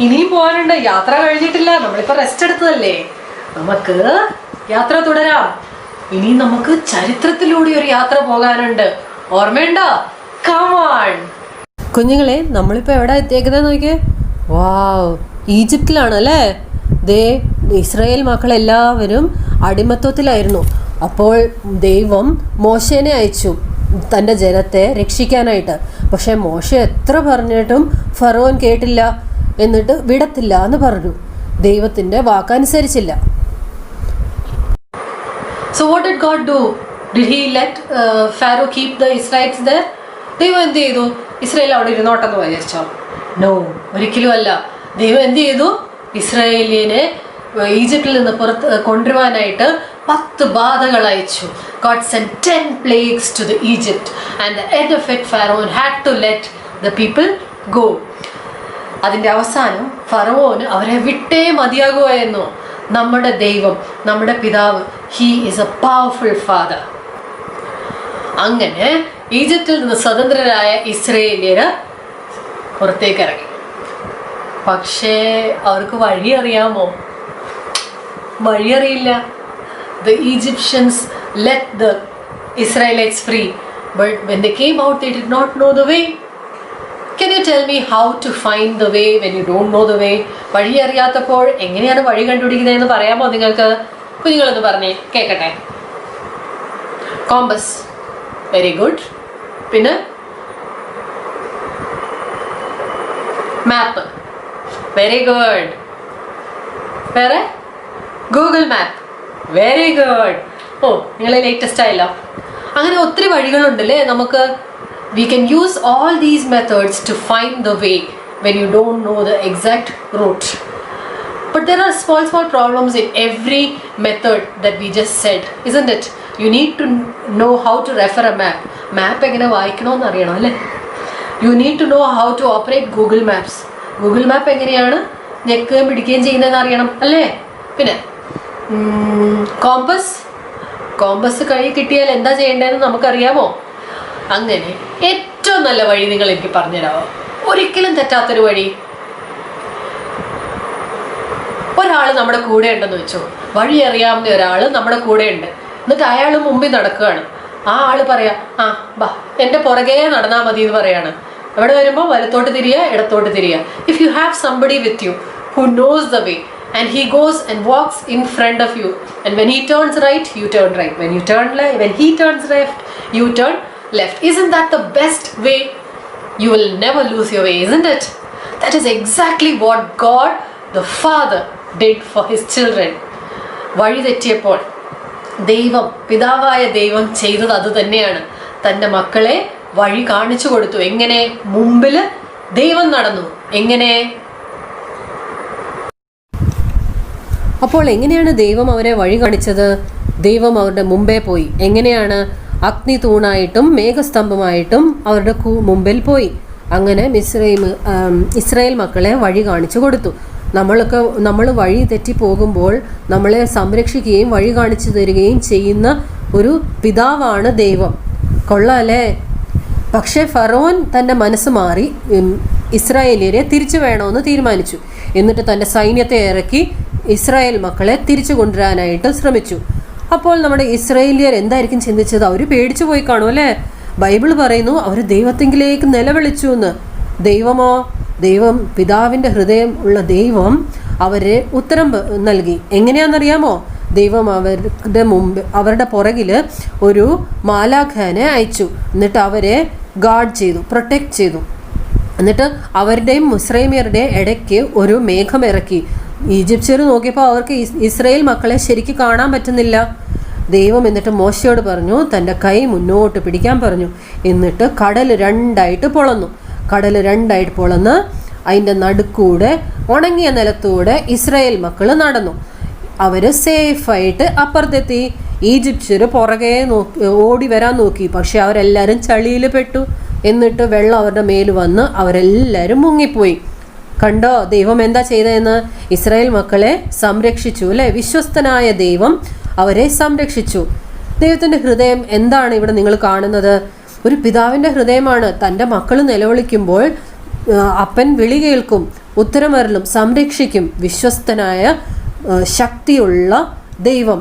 ഇനിയും പോകാനുണ്ട്. യാത്ര കഴിഞ്ഞിട്ടില്ല, നമ്മളിപ്പോ റെസ്റ്റ് എടുത്തതല്ലേ. നമുക്ക് യാത്ര തുടരാം. ഇനി നമുക്ക് ചരിത്രത്തിലൂടെ ഒരു യാത്ര പോകാനുണ്ട്. ഓർമ്മയുണ്ടോ? കമോൺ കുഞ്ഞുങ്ങളെ, നമ്മളിപ്പോ എവിടെ എത്തിയേക്കുന്നത് നോക്കിയേ. വാവ്, ഈജിപ്തിലാണ് അല്ലേ? ദേ ഇസ്രായേൽ മക്കളെല്ലാവരും അടിമത്വത്തിലായിരുന്നു. അപ്പോൾ ദൈവം മോശേനെ അയച്ചു തൻ്റെ ജനത്തെ രക്ഷിക്കാനായിട്ട്. പക്ഷെ മോശ എത്ര പറഞ്ഞിട്ടും ഫറവോൻ കേട്ടില്ല, എന്നിട്ട് വിടത്തില്ല എന്ന് പറഞ്ഞു. ദൈവത്തിന്റെ വാക്കനുസരിച്ചില്ല. So what did God do? Did he let Pharaoh keep the Israelites there? ദൈവം എന്ത് ചെയ്തു? ഇസ്രായേൽ അവിടെ ഇരുന്നോട്ടെന്ന് വിചാരിച്ചോ? നോ, ഒരിക്കലും അല്ല. ദൈവം എന്ത് ചെയ്തു? ഇസ്രായേലിനെ ഈജിപ്തിൽ നിന്ന് പുറത്ത് കൊണ്ടുവരാനായിട്ട് 10 ബാധകൾ അയച്ചു. God sent 10 plagues to the Egypt, and the end of it Pharaoh had to let the people go. അതിന്റെ അവസാനം ഫറവോന് അവരെ വിട്ടേ മതിയാകുമായിരുന്നു. നമ്മുടെ ദൈവം, നമ്മുടെ പിതാവ്, he is A powerful father. അങ്ങനെ ഈജിപ്തിൽ നിന്ന് സ്വതന്ത്രരായ ഇസ്രായേലിയര് പുറത്തേക്ക് ഇറങ്ങി. പക്ഷേ അവർക്ക് വഴി അറിയാമോ? വഴി അറിയില്ല. The Egyptians let the Israelites free, but when they came out they did not know the way. Can you tell me how to find the way when you don't know the way? വഴി അറിയാത്തപ്പോൾ എങ്ങനെയാണ് വഴി കണ്ടുപിടിക്കുന്നതെന്ന് പറയാമോ നിങ്ങൾക്ക്? കുഞ്ഞുങ്ങളൊന്ന് പറഞ്ഞേ കേൾക്കട്ടെ. Compass, very good. പിന്നെ map, very good. വേറെ? Google map, very good. ഓ, നിങ്ങളെ ലേറ്റസ്റ്റ് ആയല്ലോ. അങ്ങനെ ഒത്തിരി വഴികളുണ്ടല്ലേ നമുക്ക്. We can use all these methods to find the way when you don't know the exact route. But there are small problems in every method that we just said, isn't it? You need to know how to refer a map. Map എങ്ങനെ വായിക്കണമെന്ന് അറിയണം അല്ലേ? You need to know how to operate Google Maps. Google Map എങ്ങനെയാണ് ഞെക്കുകയും പിടിക്കുകയും ചെയ്യുന്നതെന്ന് അറിയണം അല്ലേ? പിന്നെ കോമ്പസ് കൈ കിട്ടിയാൽ എന്താ ചെയ്യേണ്ടതെന്ന് നമുക്കറിയാമോ? അങ്ങനെ ഏറ്റവും നല്ല വഴി നിങ്ങൾ എനിക്ക് പറഞ്ഞുതരാമോ? ഒരിക്കലും തെറ്റാത്തൊരു വഴി. ഒരാൾ നമ്മുടെ കൂടെ ഉണ്ടെന്ന് വെച്ചോ, വഴി അറിയാവുന്ന ഒരാൾ നമ്മുടെ കൂടെ ഉണ്ട്. എന്നിട്ട് അയാൾ മുമ്പിൽ നടക്കുകയാണ്. ആ ആള് പറയാ, ആ ബാ എൻ്റെ പുറകെ നടന്നാൽ മതി എന്ന് പറയാണ്. അവിടെ വരുമ്പോൾ വലത്തോട്ട് തിരിയുക, ഇടത്തോട്ട് തിരിയുക. If you have somebody with you who knows the way and he goes and walks in front of you, and when he turns right you turn right, when he turns left you turn left. Isn't that the best way? You will never lose your way, isn't it? That is exactly what God the Father did for his children. വഴി തെറ്റിയപ്പോൾ ദൈവം, പിതാവായ ദൈവം ചെയ്തത് അത് തന്നെയാണ്. തൻ്റെ മക്കളെ വഴി കാണിച്ചു കൊടുത്തു. എങ്ങനെ? മുമ്പിൽ ദൈവം നടന്നു. എങ്ങനെ? അപ്പോൾ എങ്ങനെയാണ് ദൈവം അവരെ വഴി കാണിച്ചത്? ദൈവം അവരുടെ മുമ്പേ പോയി. എങ്ങനെയാണ്? അഗ്നി തൂണായിട്ടും മേഘസ്തംഭമായിട്ടും അവരുടെ മുമ്പിൽ പോയി. അങ്ങനെ ഇസ്രായേൽ മക്കളെ വഴി കാണിച്ചു കൊടുത്തു. നമ്മൾ വഴി തെറ്റി പോകുമ്പോൾ നമ്മളെ സംരക്ഷിക്കുകയും വഴി കാണിച്ചു തരികയും ചെയ്യുന്ന ഒരു പിതാവാണ് ദൈവം. കൊള്ളാല്ലേ? പക്ഷേ ഫറവോൻ തൻ്റെ മനസ്സ് മാറി ഇസ്രായേലിയരെ തിരിച്ചു വേണമെന്ന് തീരുമാനിച്ചു. എന്നിട്ട് തൻ്റെ സൈന്യത്തെ ഇറക്കി ഇസ്രായേൽ മക്കളെ തിരിച്ചു കൊണ്ടുവരാനായിട്ട് ശ്രമിച്ചു. അപ്പോൾ നമ്മുടെ ഇസ്രായേലിയർ എന്തായിരിക്കും ചിന്തിച്ചത്? അവർ പേടിച്ചു പോയി കാണും അല്ലേ? ബൈബിൾ പറയുന്നു അവർ ദൈവത്തെങ്കിലേക്ക് നിലവിളിച്ചു എന്ന്. ദൈവമോ? ദൈവം, പിതാവിൻ്റെ ഹൃദയം ഉള്ള ദൈവം അവരെ ഉത്തരം നൽകി. എങ്ങനെയാണെന്നറിയാമോ? ദൈവം അവരുടെ പുറകിൽ ഒരു മാലാഖാനെ അയച്ചു. എന്നിട്ട് അവരെ ഗാർഡ് ചെയ്തു, പ്രൊട്ടക്റ്റ് ചെയ്തു. എന്നിട്ട് അവരുടെയും മുസ്ലിമിയരുടെയും ഇടയ്ക്ക് ഒരു മേഘം ഇറക്കി. ഈജിപ്ഷ്യർ നോക്കിയപ്പോൾ അവർക്ക് ഇസ്രായേൽ മക്കളെ ശരിക്ക് കാണാൻ പറ്റുന്നില്ല. ദൈവം എന്നിട്ട് മോശയോട് പറഞ്ഞു, തൻ്റെ കൈ മുന്നോട്ട് പിടിക്കാൻ പറഞ്ഞു. എന്നിട്ട് കടൽ രണ്ടായിട്ട് പൊളന്ന് അതിൻ്റെ നടുക്കൂടെ ഉണങ്ങിയ നിലത്തൂടെ ഇസ്രായേൽ മക്കൾ നടന്നു. അവർ സേഫായിട്ട് അപ്പുറത്തെത്തി. ഈജിപ്ഷ്യർ പുറകെ ഓടി വരാൻ നോക്കി, പക്ഷെ അവരെല്ലാവരും ചളിയിൽ പെട്ടു. എന്നിട്ട് വെള്ളം അവരുടെ മേൽ വന്ന് അവരെല്ലാവരും മുങ്ങിപ്പോയി. കണ്ടോ ദൈവം എന്താ ചെയ്തതെന്ന്? ഇസ്രായേൽ മക്കളെ സംരക്ഷിച്ചു അല്ലേ? വിശ്വസ്തനായ ദൈവം അവരെ സംരക്ഷിച്ചു. ദൈവത്തിൻ്റെ ഹൃദയം എന്താണ് ഇവിടെ നിങ്ങൾ കാണുന്നത്? ഒരു പിതാവിൻ്റെ ഹൃദയമാണ്. തൻ്റെ മക്കൾ നിലവിളിക്കുമ്പോൾ അപ്പൻ വിളി കേൾക്കും, ഉത്തരമരുളും, സംരക്ഷിക്കും. വിശ്വസ്തനായ ശക്തിയുള്ള ദൈവം.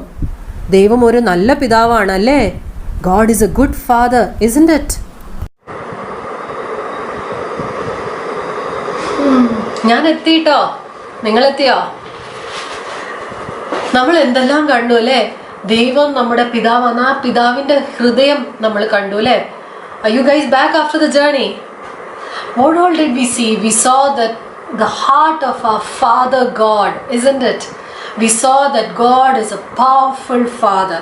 ദൈവം ഒരു നല്ല പിതാവാണ് അല്ലേ? God is a good father, isn't it? ഞാൻ എത്തിട്ടോ, നിങ്ങളെത്തിയോ? നമ്മൾ എന്തെല്ലാം കണ്ടു അല്ലേ? ദൈവം നമ്മുടെ പിതാവാണ്. ആ പിതാവിന്റെ ഹൃദയം നമ്മൾ കണ്ടു അല്ലേ? Are you guys back after the journey? What all did we see? We saw that the heart of our Father God, isn't it? We saw that God is a powerful Father.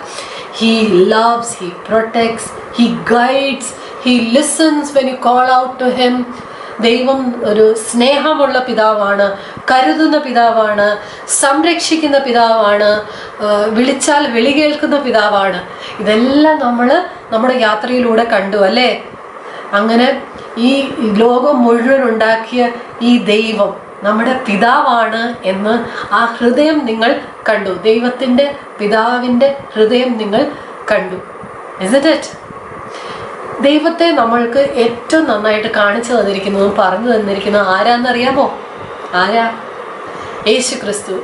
He loves, He protects, He guides, He listens when you call out to Him. ദൈവം ഒരു സ്നേഹമുള്ള പിതാവാണ്, കരുതുന്ന പിതാവാണ്, സംരക്ഷിക്കുന്ന പിതാവാണ്, വിളിച്ചാൽ വിളി കേൾക്കുന്ന പിതാവാണ്. ഇതെല്ലാം നമ്മൾ നമ്മുടെ യാത്രയിലൂടെ കണ്ടു അല്ലേ? അങ്ങനെ ഈ ലോകം മുഴുവൻ ഉണ്ടാക്കിയ ഈ ദൈവം നമ്മുടെ പിതാവാണ് എന്ന് ആ ഹൃദയം നിങ്ങൾ കണ്ടു. ദൈവത്തിൻ്റെ പിതാവിൻ്റെ ഹൃദയം നിങ്ങൾ കണ്ടു. Isn't it? ദൈവത്തെ നമ്മൾക്ക് ഏറ്റവും നന്നായിട്ട് കാണിച്ചു തന്നിരിക്കുന്നതും പറഞ്ഞു തന്നിരിക്കുന്നതും ആരാന്നറിയാമോ? ആരാ? യേശു ക്രിസ്തു.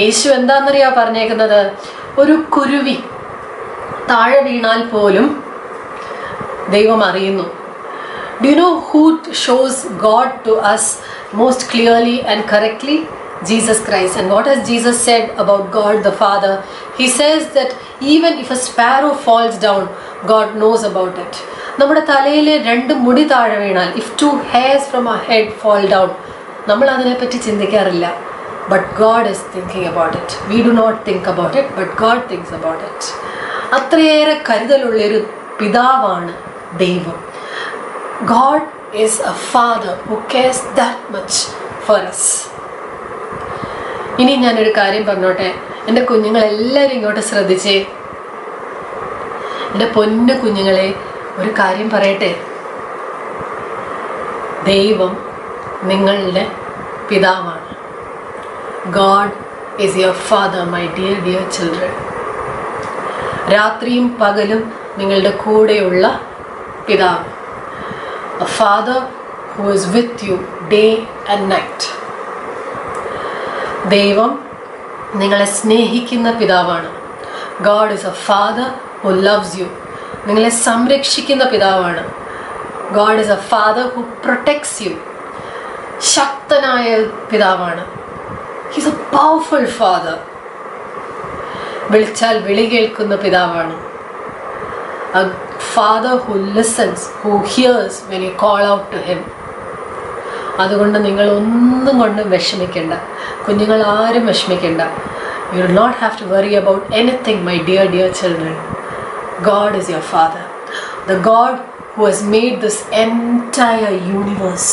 യേശു എന്താണെന്നറിയാ പറഞ്ഞേക്കുന്നത്? ഒരു കുരുവി താഴെ വീണാൽ പോലും ദൈവം അറിയുന്നു. Do you know who shows God to us most clearly and correctly? Jesus Christ. And what has Jesus said about God the Father? He says that even if a sparrow falls down, God knows about it. നമ്മുടെ തലയിലെ 2 മുടി താഴെ വീണാൽ, if 2 hairs from our head fall down, നമ്മൾ അതിനെപ്പറ്റി ചിന്തിക്കാറില്ല. But God is thinking about it. We do not think about it, but God thinks about it. അത്രയേറെ കരുതലുള്ളൊരു പിതാവാണ് ദൈവം. God is a father who cares that much for us. ഇനി ഞാനൊരു കാര്യം പറഞ്ഞോട്ടെ. എൻ്റെ കുഞ്ഞുങ്ങളെല്ലാവരും ഇങ്ങോട്ട് ശ്രദ്ധിച്ചേ. എൻ്റെ പൊന്നു കുഞ്ഞുങ്ങളെ, ഒരു കാര്യം പറയട്ടെ. ദൈവം നിങ്ങളുടെ പിതാവാണ്. God is your father, my dear children. രാത്രിയും പകലും നിങ്ങളുടെ കൂടെയുള്ള പിതാവ്. A father who is with you day and night. ദൈവം നിങ്ങളെ സ്നേഹിക്കുന്ന പിതാവാണ്. God is a father who loves you. നിങ്ങളെ സംരക്ഷിക്കുന്ന പിതാവാണ്. God is a father who protects you. ശക്തനായ പിതാവാണ്. He's a powerful father. വിളിച്ചാൽ വിളി കേൾക്കുന്ന പിതാവാണ്. A father who listens, who hears when you call out to him. അതുകൊണ്ട് നിങ്ങൾ ഒന്നും കൊണ്ടും വിഷമിക്കേണ്ട. കുഞ്ഞുങ്ങൾ ആരും വിഷമിക്കേണ്ട. You will not have to worry about anything, my dear children. God is your father. The God who has made this entire universe.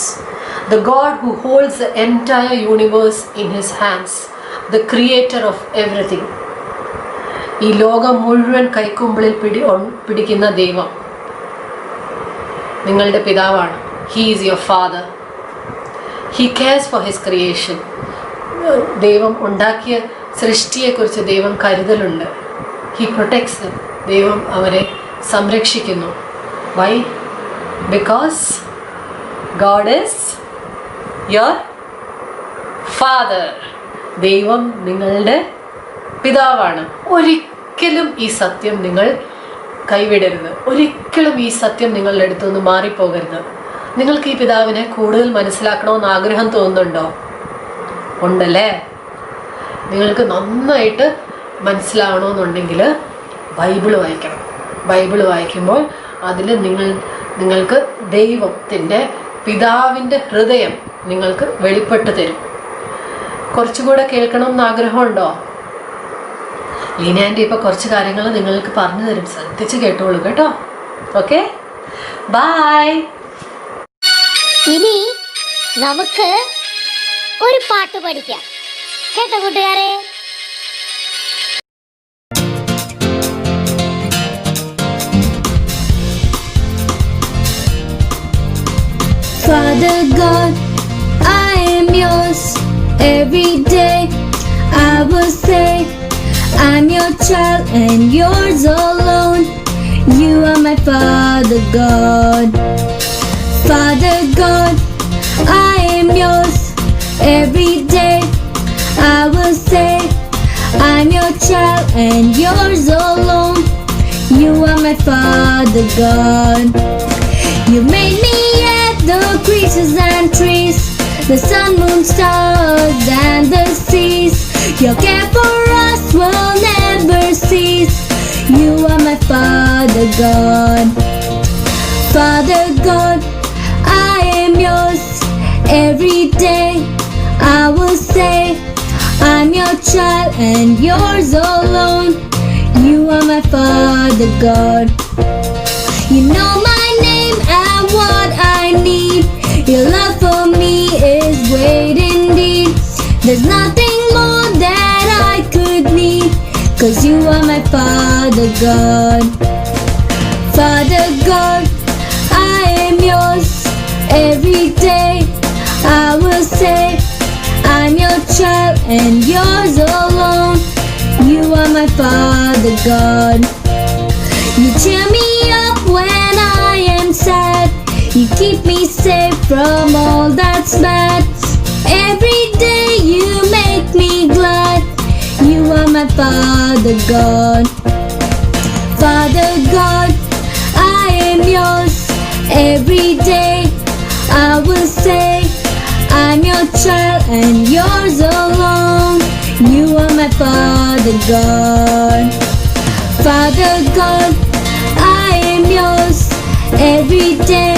The God who holds the entire universe in his hands. The creator of everything. ഈ ലോകം മുഴുവൻ കൈക്കുമ്പിളിൽ പിടിക്കുന്ന ദൈവം നിങ്ങളുടെ പിതാവാണ്. He is your father. He cares for his creation. ദൈവം ഉണ്ടാക്കിയ സൃഷ്ടിയെക്കുറിച്ച് ദൈവം കരുതലുണ്ട്. He protects them. ദൈവം അവരെ സംരക്ഷിക്കുന്നു. Why? Because God is your father. ദൈവം നിങ്ങളുടെ പിതാവാണ്. ഒരിക്കലും ഈ സത്യം നിങ്ങൾ കൈവിടരുത്. ഒരിക്കലും ഈ സത്യം നിങ്ങളുടെ അടുത്തുനിന്ന് മാറിപ്പോകരുത്. നിങ്ങൾക്ക് ഈ പിതാവിനെ കൂടുതൽ മനസ്സിലാക്കണമെന്ന് ആഗ്രഹം തോന്നുന്നുണ്ടോ? ഉണ്ടല്ലേ? നിങ്ങൾക്ക് നന്നായിട്ട് മനസ്സിലാവണമെന്നുണ്ടെങ്കിൽ ബൈബിള് വായിക്കണം. ബൈബിള് വായിക്കുമ്പോൾ അതിൽ നിങ്ങൾക്ക് ദൈവത്തിൻ്റെ പിതാവിൻ്റെ ഹൃദയം നിങ്ങൾക്ക് വെളിപ്പെട്ട് തരും. കുറച്ചുകൂടെ കേൾക്കണമെന്ന് ആഗ്രഹമുണ്ടോ? ലീനാൻ്റെ ഇപ്പോൾ കുറച്ച് കാര്യങ്ങൾ നിങ്ങൾക്ക് പറഞ്ഞു തരും. ശ്രദ്ധിച്ച് കേട്ടോളൂ കേട്ടോ. Okay, bye. ഇനി നമുക്ക് ഒരു പാട്ട് പഠിക്കാം. കേട്ടോ കൂട്ടുകാരെ? Father God, I am yours. Every day I will say, I'm your child and yours alone. You are my Father God. Father God, I am yours. Every day I will say, I'm your child and yours alone. You are my Father God. You made me at the creatures and trees, the sun, moon, stars and the seas. Your care for us will never cease. You are my Father God. Father God, I am yours. Every day I will say, I'm your child and yours alone. You are my Father God. You know my name and what I need. Your love for me is great indeed. There's nothing more that I could need, 'cause you are my Father God. Father God, I am yours. Every day I will say, I'm your child and yours alone. You are my Father God. You cheer me up when I am sad. You keep me safe from all that's bad. Every day you make me glad. You are my Father God. Father God, I am yours. Every day I will say, I'm your child and yours alone. You are my Father God. Father God, I am yours. Every day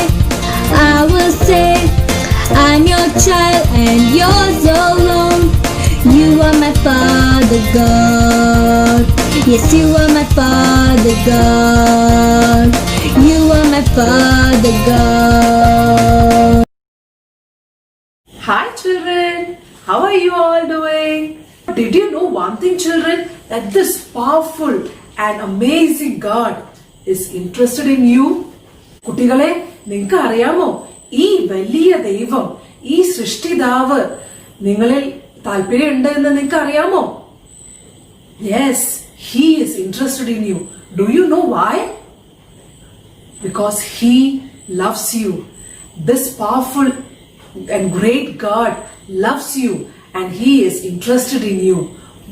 I will say, I'm your child and yours alone. You are my Father God. Yes, you are my Father God. You are my Father God. Hi children, how are you all doing? Did you know one thing children, that this powerful and amazing God is interested in you? കുട്ടികളെ നിങ്ങൾക്ക് അറിയാമോ ഈ വലിയ ദൈവം ഈ സൃഷ്ടിതാവ് നിങ്ങളിൽ താല്പര്യമുണ്ട് എന്ന് നിങ്ങൾക്ക് അറിയാമോ? Yes, he is interested in you. Do you know why? Because he loves you. This powerful and great God loves you and he is interested in you.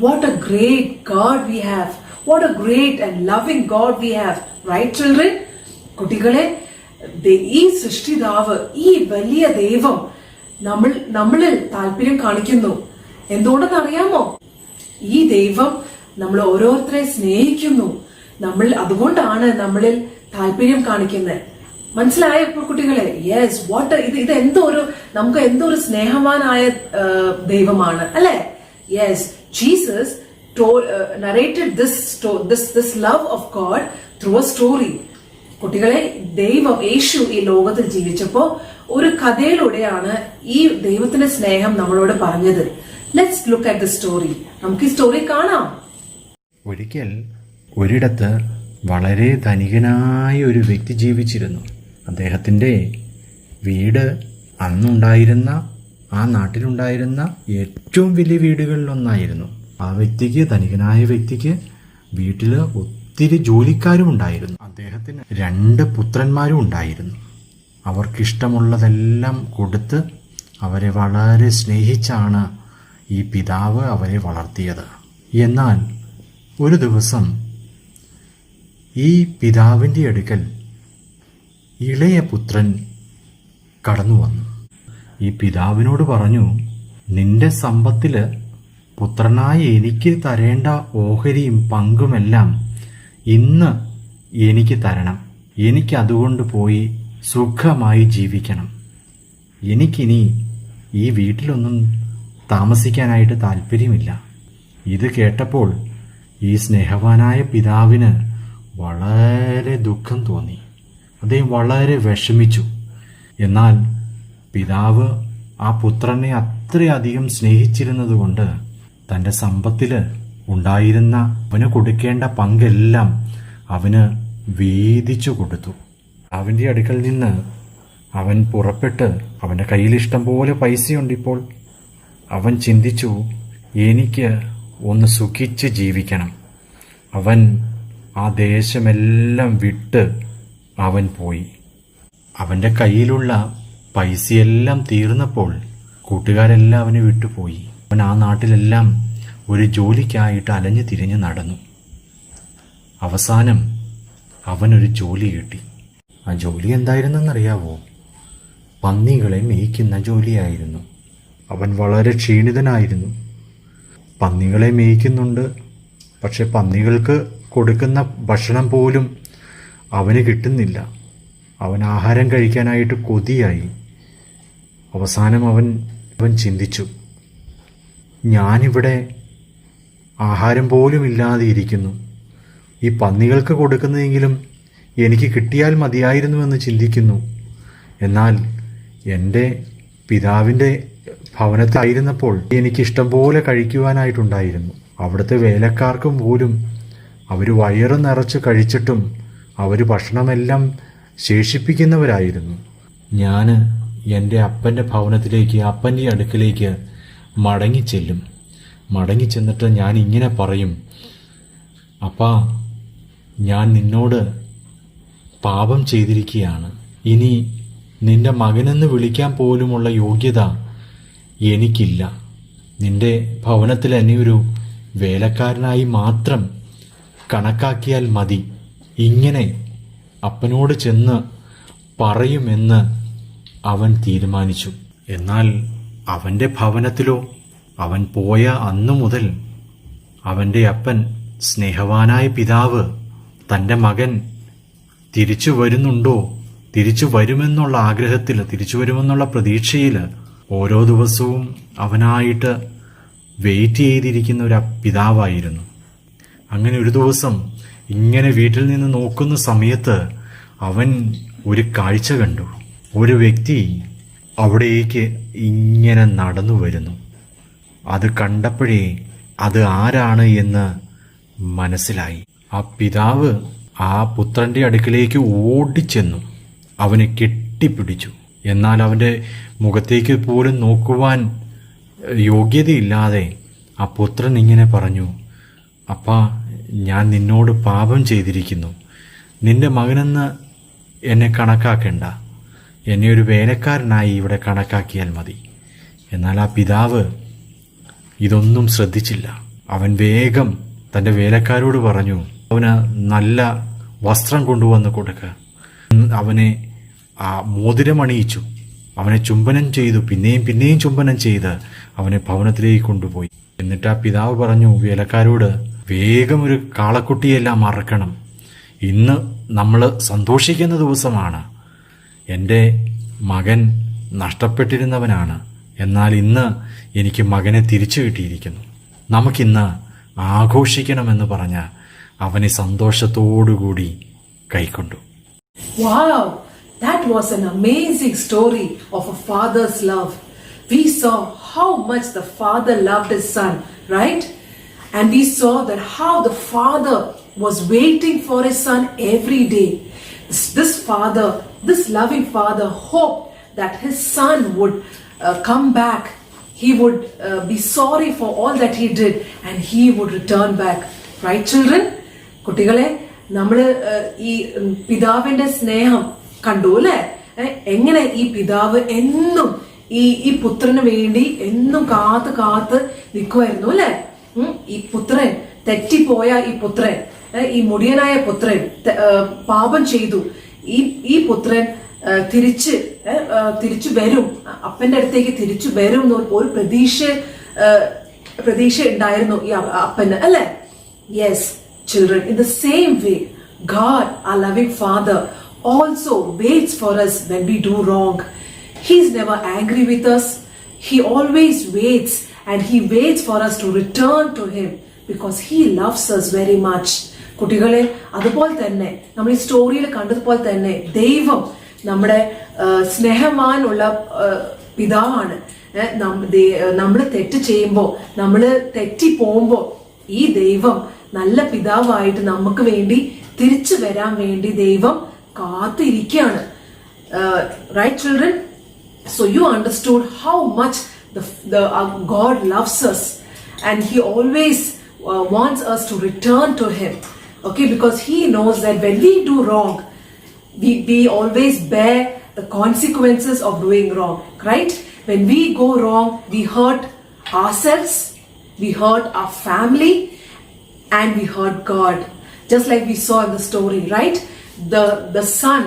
What a great God we have. What a great and loving God we have. Right children? കുട്ടികളെ, ഈ സൃഷ്ടിതാവ്, ഈ വലിയ ദൈവം നമ്മളിൽ താല്പര്യം കാണിക്കുന്നു. എന്തുകൊണ്ടെന്ന് അറിയാമോ? ഈ ദൈവം നമ്മൾ ഓരോരുത്തരെ സ്നേഹിക്കുന്നു. അതുകൊണ്ടാണ് നമ്മളിൽ താല്പര്യം കാണിക്കുന്നത്. മനസ്സിലായോ കുട്ടികളെ? യെസ്, ഇത് നമുക്ക് എന്തൊരു സ്നേഹവാനായ ദൈവമാണ് അല്ലെ? Yes, Jesus narrated this love of God through a story. കുട്ടികളെ, യേശു ഈ ലോകത്തിൽ ജീവിച്ചപ്പോ ഒരു കഥയിലൂടെയാണ് ഈ ദൈവത്തിന്റെ സ്നേഹം നമ്മളോട് പറഞ്ഞത്. Let's look at the story. നമുക്ക് ഈ സ്റ്റോറി കാണാം. ഒരിക്കൽ ഒരിടത്ത് വളരെ ധനികനായ ഒരു വ്യക്തി ജീവിച്ചിരുന്നു. അദ്ദേഹത്തിൻ്റെ വീട് അന്നുണ്ടായിരുന്ന ആ നാട്ടിലുണ്ടായിരുന്ന ഏറ്റവും വലിയ വീടുകളിലൊന്നായിരുന്നു. ധനികനായ വ്യക്തിക്ക് വീട്ടിൽ ഒത്തിരി ജോലിക്കാരും ഉണ്ടായിരുന്നു. അദ്ദേഹത്തിന് 2 പുത്രന്മാരും ഉണ്ടായിരുന്നു. അവർക്കിഷ്ടമുള്ളതെല്ലാം കൊടുത്ത് അവരെ വളരെ സ്നേഹിച്ചാണ് ഈ പിതാവ് അവരെ വളർത്തിയത്. എന്നാൽ ഒരു ദിവസം ഈ പിതാവിൻ്റെ അടുക്കൽ ഇളയ പുത്രൻ കടന്നു വന്നു. ഈ പിതാവിനോട് പറഞ്ഞു, നിന്റെ സമ്പത്തില് പുത്രനായ എനിക്ക് തരേണ്ട ഓഹരിയും പങ്കുമെല്ലാം ഇന്ന് എനിക്ക് തരണം. എനിക്കതുകൊണ്ട് പോയി സുഖമായി ജീവിക്കണം. എനിക്കിനി ഈ വീട്ടിലൊന്നും താമസിക്കാനായിട്ട് താല്പര്യമില്ല. ഇത് കേട്ടപ്പോൾ ഈ സ്നേഹവാനായ പിതാവിന് വളരെ ദുഃഖം തോന്നി. അദ്ദേഹം വളരെ വിഷമിച്ചു. എന്നാൽ പിതാവ് ആ പുത്രനെ അത്രയധികം സ്നേഹിച്ചിരുന്നതുകൊണ്ട് തൻ്റെ സമ്പത്തിൽ ഉണ്ടായിരുന്ന അവന് കൊടുക്കേണ്ട പങ്കെല്ലാം അവന് വീതിച്ചു കൊടുത്തു. അവൻ്റെ അടുക്കൽ നിന്ന് അവൻ പുറപ്പെട്ട് അവൻ്റെ കയ്യിൽ ഇഷ്ടം പോലെ പൈസയുണ്ട് ഇപ്പോൾ. അവൻ ചിന്തിച്ചു, എനിക്ക് ഒന്ന് സുഖിച്ച് ജീവിക്കണം. അവൻ ആ ദേശമെല്ലാം വിട്ട് അവൻ പോയി. അവൻ്റെ കയ്യിലുള്ള പൈസയെല്ലാം തീർന്നപ്പോൾ കൂട്ടുകാരെല്ലാം അവനെ വിട്ടുപോയി. അവൻ ആ നാട്ടിലെല്ലാം ഒരു ജോലിക്കായിട്ട് അലഞ്ഞു തിരിഞ്ഞ് നടന്നു. അവസാനം അവനൊരു ജോലി കിട്ടി. ആ ജോലി എന്തായിരുന്നെന്നറിയാവോ? പന്നികളെ മേയ്ക്കുന്ന ജോലിയായിരുന്നു. അവൻ വളരെ ക്ഷീണിതനായിരുന്നു. പന്നികളെ മേയ്ക്കുന്നുണ്ട്, പക്ഷെ പന്നികൾക്ക് കൊടുക്കുന്ന ഭക്ഷണം പോലും അവന് കിട്ടുന്നില്ല. അവൻ ആഹാരം കഴിക്കാനായിട്ട് കൊതിയായി. അവസാനം അവൻ ചിന്തിച്ചു, ഞാനിവിടെ ആഹാരം പോലും ഇല്ലാതെ ഇരിക്കുന്നു. ഈ പന്നികൾക്ക് കൊടുക്കുന്നതെങ്കിലും എനിക്ക് കിട്ടിയാൽ മതിയായിരുന്നുവെന്ന് ചിന്തിക്കുന്നു. എന്നാൽ എൻ്റെ പിതാവിൻ്റെ ഭവനത്തിലായിരുന്നപ്പോൾ എനിക്കിഷ്ടം പോലെ കഴിക്കുവാനായിട്ടുണ്ടായിരുന്നു. അവിടുത്തെ വേലക്കാർക്കും പോലും അവർ വയറ് നിറച്ച് കഴിച്ചിട്ടും അവർ ഭക്ഷണമെല്ലാം ശേഷിപ്പിക്കുന്നവരായിരുന്നു. ഞാൻ എൻ്റെ അപ്പൻ്റെ ഭവനത്തിലേക്ക്, അപ്പൻ്റെ അടുക്കിലേക്ക് മടങ്ങിച്ചെല്ലും. മടങ്ങിച്ചെന്നിട്ട് ഞാൻ ഇങ്ങനെ പറയും, അപ്പാ, ഞാൻ നിന്നോട് പാപം ചെയ്തിരിക്കുകയാണ്. ഇനി നിന്റെ മകനെന്ന് വിളിക്കാൻ പോലുമുള്ള യോഗ്യത എനിക്കില്ല. നിന്റെ ഭവനത്തിൽ എന്നെ ഒരു വേലക്കാരനായി മാത്രം കണക്കാക്കിയാൽ മതി. ഇങ്ങനെ അപ്പനോട് ചെന്ന് പറയുമെന്ന് അവൻ തീരുമാനിച്ചു. എന്നാൽ അവൻ്റെ ഭവനത്തിലോ അവൻ പോയ അന്നു മുതൽ അവൻ്റെ അപ്പൻ, സ്നേഹവാനായ പിതാവ്, തൻ്റെ മകൻ തിരിച്ചു വരുന്നുണ്ടോ, തിരിച്ചു വരുമെന്നുള്ള ആഗ്രഹത്തിൽ, തിരിച്ചു വരുമെന്നുള്ള പ്രതീക്ഷയിൽ ഓരോ ദിവസവും അവനായിട്ട് വെയിറ്റ് ചെയ്തിരിക്കുന്ന ഒരു പിതാവായിരുന്നു. അങ്ങനെ ഒരു ദിവസം ഇങ്ങനെ വീട്ടിൽ നിന്ന് നോക്കുന്ന സമയത്ത് അവൻ ഒരു കാഴ്ച കണ്ടു. ഒരു വ്യക്തി അവിടേക്ക് ഇങ്ങനെ നടന്നു വരുന്നു. അത് കണ്ടപ്പോഴേ അത് ആരാണ് എന്ന് മനസ്സിലായി. ആ പിതാവ് ആ പുത്രൻ്റെ അടുക്കിലേക്ക് ഓടിച്ചെന്നു അവനെ കെട്ടിപ്പിടിച്ചു. എന്നാൽ അവൻ്റെ മുഖത്തേക്ക് പോലും നോക്കുവാൻ യോഗ്യതയില്ലാതെ ആ പുത്രൻ ഇങ്ങനെ പറഞ്ഞു, അപ്പാ, ഞാൻ നിന്നോട് പാപം ചെയ്തിരിക്കുന്നു. നിന്റെ മകനെന്ന് എന്നെ കണക്കാക്കേണ്ട. എന്നെ ഒരു വേലക്കാരനായി ഇവിടെ കണക്കാക്കിയാൽ മതി. എന്നാൽ ആ പിതാവ് ഇതൊന്നും ശ്രദ്ധിച്ചില്ല. അവൻ വേഗം തൻ്റെ വേലക്കാരോട് പറഞ്ഞു, അവന് നല്ല വസ്ത്രം കൊണ്ടുവന്ന് കൊടുക്കുക. അവനെ ആ മോതിരമണിയിച്ചു. അവനെ ചുംബനം ചെയ്തു. പിന്നെയും ചുംബനം ചെയ്ത് അവനെ ഭവനത്തിലേക്ക് കൊണ്ടുപോയി. എന്നിട്ട് ആ പിതാവ് പറഞ്ഞു വേലക്കാരോട്, വേഗം ഒരു കാളക്കുട്ടിയെല്ലാം മറക്കണം. ഇന്ന് നമ്മൾ സന്തോഷിക്കുന്ന ദിവസമാണ്. എൻ്റെ മകൻ നഷ്ടപ്പെട്ടിരുന്നവനാണ്. എന്നാൽ ഇന്ന് എനിക്ക് മകനെ തിരിച്ചു കിട്ടിയിരിക്കുന്നു. നമുക്കിന്ന് ആഘോഷിക്കണമെന്ന് പറഞ്ഞ് അവനെ സന്തോഷത്തോടുകൂടി കൈക്കൊണ്ടു. Wow, that was an amazing story of a father's love. We saw how much the father loved his son, right? And we saw that how the father was waiting for his son every day. This father, this loving father, hoped that his son would come back. He would be sorry for all that he did and he would return back. Right, children? കുട്ടികളെ, നമ്മള് ഈ പിതാവിന്റെ സ്നേഹം കണ്ടു അല്ലെ? എങ്ങനെ ഈ പിതാവ് എന്നും ഈ പുത്രന് വേണ്ടി എന്നും കാത്ത് നിൽക്കുമായിരുന്നു അല്ലെ? ഈ പുത്രൻ തെറ്റിപ്പോയ ഈ പുത്രൻ, ഈ മുടിയനായ പുത്രൻ പാപം ചെയ്തു. ഈ പുത്രൻ തിരിച്ചു വരും, അപ്പന്റെ അടുത്തേക്ക് തിരിച്ചു വരും എന്ന് ഒരു പ്രതീക്ഷ ഉണ്ടായിരുന്നു ഈ അപ്പന് അല്ലെ? Yes children, in the same way, God, our loving Father, also waits for us when we do wrong. He's never angry with us. He always waits, and He waits for us to return to Him because He loves us very much. കുട്ടികളെ, അതുപോലെ തന്നെ നമ്മൾ ഈ സ്റ്റോറിയിൽ കണ്ടതുപോലെ തന്നെ ദൈവം നമ്മുടെ സ്നേഹവാനുള്ള പിതാവാണ്. നമ്മൾ തെറ്റ് ചെയ്യുമ്പോൾ, നമ്മൾ തെറ്റിപ്പോകുമ്പോൾ ഈ ദൈവം നല്ല പിതാവായിട്ട് നമുക്ക് വേണ്ടി തിരിച്ചു വരാൻ വേണ്ടി ദൈവം കാത്തിരിക്കുകയാണ്. Right, children? So you understood how much God loves us, and He always wants us to return to Him. Okay, because He knows that when we do wrong, we always bear the consequences of doing wrong. Right? When we go wrong, we hurt ourselves, we hurt our family, and we hurt God. Just like we saw in the story, right? The son,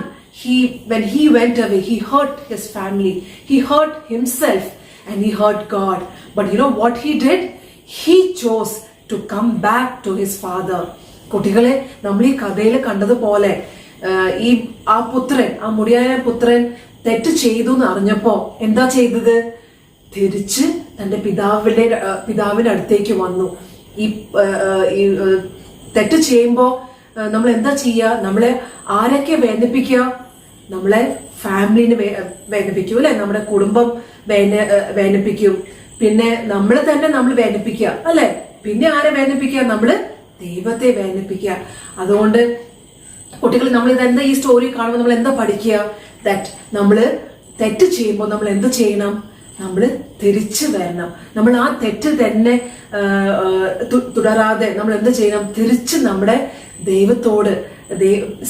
when he went away, he hurt his family, he hurt himself, and he hurt God. But you know what he did? He chose to come back to his father. കുട്ടികളെ, നമ്മൾ ഈ കഥയിൽ കണ്ടതുപോലെ ആ മുടിയായ പുത്രൻ തെറ്റ് ചെയ്തു എന്ന് അറിഞ്ഞപ്പോ എന്താ ചെയ്തത്? തിരിച്ച് തന്റെ പിതാവിന്റെ അടുത്തേക്ക് വന്നു. ഈ തെറ്റ് ചെയ്യുമ്പോ നമ്മൾ എന്താ ചെയ്യുക? നമ്മളെ ആരൊക്കെ വേദനിപ്പിക്കുക? നമ്മളെ ഫാമിലിനെ വേദനിപ്പിക്കും അല്ലെ, നമ്മുടെ കുടുംബം വേദനിപ്പിക്കും, പിന്നെ നമ്മളെ തന്നെ നമ്മൾ വേദനിപ്പിക്കുക അല്ലെ, പിന്നെ ആരെ വേദനിപ്പിക്കുക? നമ്മള് ദൈവത്തെ വേദനിപ്പിക്കുക. അതുകൊണ്ട് കുട്ടികൾ, നമ്മൾ ഇതെന്താ ഈ സ്റ്റോറി കാണുമ്പോൾ നമ്മൾ എന്താ പഠിക്കുക? ദാറ്റ് നമ്മള് തെറ്റ് ചെയ്യുമ്പോൾ നമ്മൾ എന്ത് ചെയ്യണം? നമ്മൾ തിരിച്ചു വരണം. നമ്മൾ ആ തെറ്റ് തന്നെ തുടരാതെ നമ്മൾ എന്ത് ചെയ്യണം? തിരിച്ച് നമ്മുടെ ദൈവത്തോട്,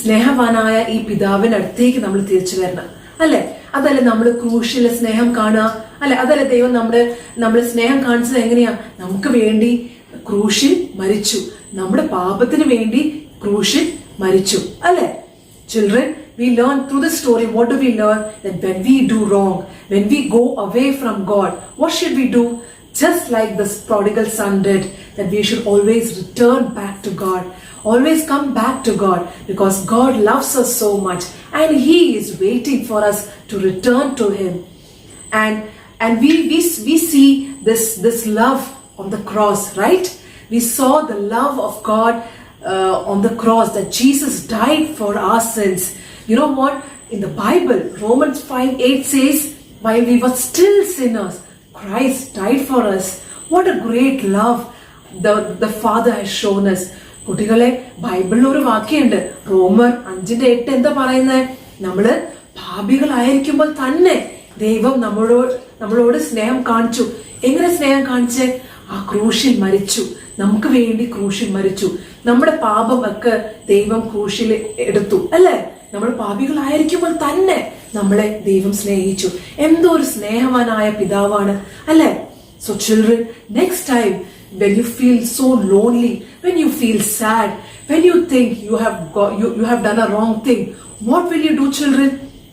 സ്നേഹവാനായ ഈ പിതാവിന്റെ അടുത്തേക്ക് നമ്മൾ തിരിച്ചു വരണം അല്ലെ. അതല്ലേ നമ്മൾ ക്രൂശിലെ സ്നേഹം കാണുക അല്ലെ. അതല്ലേ ദൈവം നമ്മുടെ സ്നേഹം കാണിച്ചത് എങ്ങനെയാ? നമുക്ക് വേണ്ടി ക്രൂശിൽ മരിച്ചു, നമ്മുടെ പാപത്തിന് വേണ്ടി ക്രൂശിൽ മരിച്ചു അല്ലെ. Children, we learn through the story. What do we learn? That when we do wrong, when we go away from God, what should we do? Just like this prodigal son did, that we should always return back to God. Always come back to God, because God loves us so much and He is waiting for us to return to Him. And we see this love on the cross, right? We saw the love of God on the cross, that Jesus died for our sins. You know what? In the Bible, Romans 5:8 says, while we were still sinners, Christ died for us. What a great love the Father has shown us. കുട്ടികളെ, ബൈബിളിൽ ഒരു വാക്യമുണ്ട്, റോമർ 5:8. എന്താ പറയുന്നത്? നമ്മള് പാപികളായിരിക്കുമ്പോൾ തന്നെ ദൈവം നമ്മളോട് സ്നേഹം കാണിച്ചു. എങ്ങനെ സ്നേഹം കാണിച്ചേ? ആ ക്രൂശിൽ മരിച്ചു, നമുക്ക് വേണ്ടി ക്രൂശിൽ മരിച്ചു. നമ്മുടെ പാപം ഒക്കെ ദൈവം ക്രൂശിൽ എടുത്തു അല്ലെ. നമ്മൾ പാപികളായിരിക്കുമ്പോൾ തന്നെ നമ്മളെ ദൈവം സ്നേഹിച്ചു. എന്തോ ഒരു സ്നേഹവാനായ പിതാവാണ് അല്ലെ. So children, next time when you feel so lonely, when you feel sad, when you think you have done a wrong thing, what will you do, children?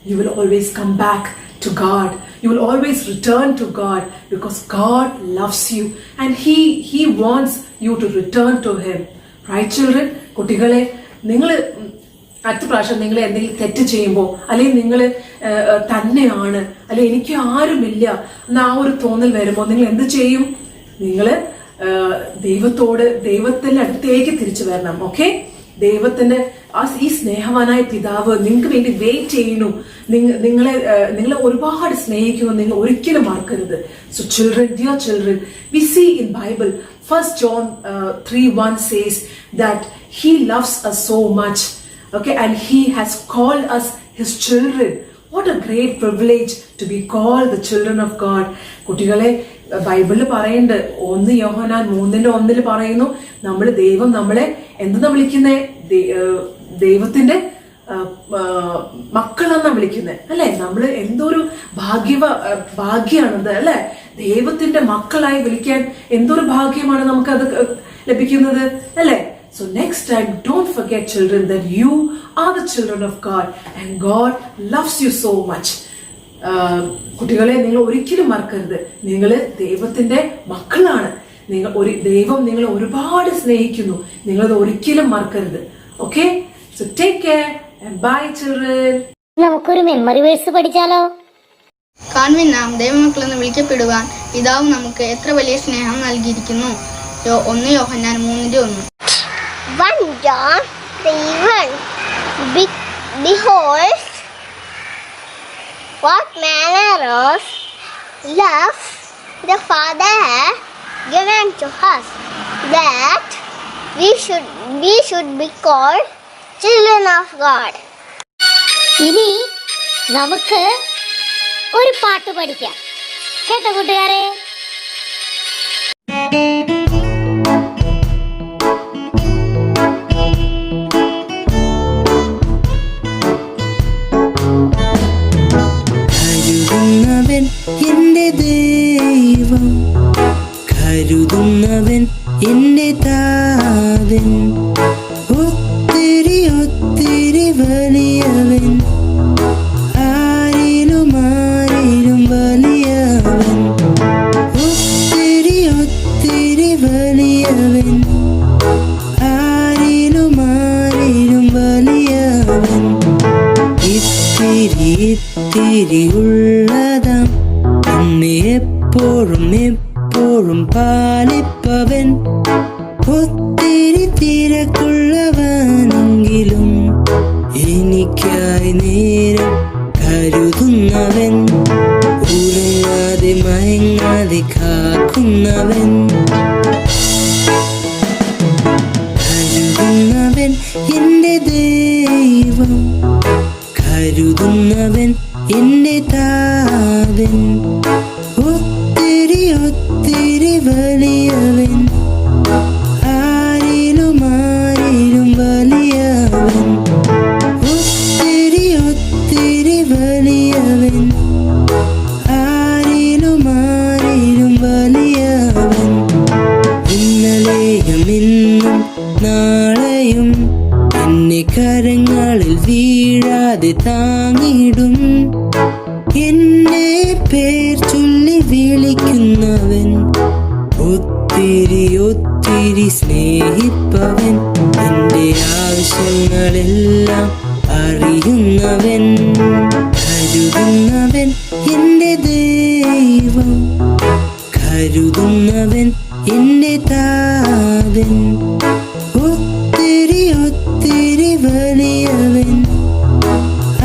You will always come back to God. You will always return to God, because God loves you and He wants you to return to Him. Right, children? കുട്ടികളെ, നിങ്ങൾ അടുത്ത പ്രാവശ്യം നിങ്ങൾ എന്തെങ്കിലും തെറ്റ് ചെയ്യുമ്പോൾ, അല്ലെങ്കിൽ നിങ്ങൾ തന്നെയാണ്, അല്ലെങ്കിൽ എനിക്ക് ആരുമില്ല എന്ന ആ ഒരു തോന്നൽ വരുമ്പോൾ നിങ്ങൾ എന്ത് ചെയ്യും? നിങ്ങൾ ദൈവത്തിന്റെ അടുത്തേക്ക് തിരിച്ചു വരണം. ഓക്കെ? ദൈവത്തിന്റെ ഈ സ്നേഹവാനായ പിതാവ് നിങ്ങൾക്ക് വേണ്ടി വെയിറ്റ് ചെയ്യുന്നു. നിങ്ങളെ ഒരുപാട് സ്നേഹിക്കുന്നു. നിങ്ങൾ ഒരിക്കലും മറക്കരുത്. So children, dear children, we see in Bible 1 John 3:1 says that He loves us so much, okay, and He has called us His children. What a great privilege to be called the children of God. കുട്ടികളെ, ബൈബിളിൽ പറയുന്നുണ്ട്, 1 യോഹന്നാൻ 3:1 പറയുന്നു, ദൈവം നമ്മളെ എന്തെന്നാ വിളിക്കുന്നേ? ദൈവത്തിന്റെ മക്കളെന്നാ വിളിക്കുന്നത് അല്ലെ. നമ്മള് എന്തൊരു ഭാഗ്യാണത് അല്ലെ. ദൈവത്തിന്റെ മക്കളായി വിളിക്കാൻ എന്തൊരു ഭാഗ്യമാണ് നമുക്ക് അത് ലഭിക്കുന്നത് അല്ലെ. So next time, don't forget, children, that you are the children of God and God loves you so much. കുട്ടികളെ, നിങ്ങൾ ഒരിക്കലും മറക്കരുത്, നിങ്ങൾ ദൈവത്തിന്റെ മക്കളാണ്. ദൈവം നിങ്ങളെ ഒരുപാട് സ്നേഹിക്കുന്നു. നിങ്ങളത് ഒരിക്കലും മറക്കരുത്. Okay? So take care and bye, children. നമുക്കൊരു മെമ്മറി വേഴ്സ് പഠിച്ചാലോ? കാൺവിൻ, നാം ദൈവമക്കളെന്ന് വിളിക്കപ്പെടുവാൻ പിതാവ് നമുക്ക് എത്ര വലിയ സ്നേഹം നൽകിയിരിക്കുന്നു. 1 യോഹന്നാൻ 3:1. 1 John 3:1. Behold, what manner of love the Father has given to us, that we should be called children of God. ഇനി നമുക്ക് ഒരു പാട്ട് പഠിക്കാം. കേട്ടോ കൂട്ടുകാരെ? കരുതുന്നവൻ എന്റെ ദൈവം, കരുതുന്നവൻ എന്റെ താതൻ, ഒത്തിരി ഒത്തിരി വലിയവൻ, ആരിലും ആരിലും വലിയവൻ, ഒത്തിരി ഒത്തിരി വലിയവൻ, ആരിലും ആരിലും വലിയവൻ, ഇത്തിരി ഇത്തിരി ഉള്ളതാം എന്നെ എപ്പോഴും എപ്പോഴും പാലിപ്പവൻ, ഒത്തിരി തിരക്കുള്ളവനെങ്കിലും എനിക്കായി നേരം കരുതുന്നവൻ, ഉറങ്ങാതെ മയങ്ങാതെ കാക്കുന്നവൻ, കരുതുന്നവൻ എന്റെ ദൈവം, കരുതുന്നവൻ എന്റെ താതൻ, ഒത്തിരി ഒത്തിരി വലിയവൻ, ആരിലും ആരിലും വലിയവൻ, ഒത്തിരി ഒത്തിരി വലിയവൻ, ആരിലും ആരിലും വലിയവൻ, ഇന്നലെയും ഇന്നും നാളെയും എന്നെ കരങ്ങളിൽ വീഴാതെ താങ്ങിടും, എന്നെ പേർ ചൊല്ലി വിളിക്കുന്നവൻ, ഒത്തിരി ഒത്തിരി സ്നേഹിപ്പവൻ, എന്റെ ആവശ്യങ്ങളെല്ലാം അറിയുന്നവൻ, കരുതുന്നവൻ എന്റെ ദൈവം, കരുതുന്നവൻ എന്റെ താതൻ, ഒത്തിരി ഒത്തിരി വലിയവൻ,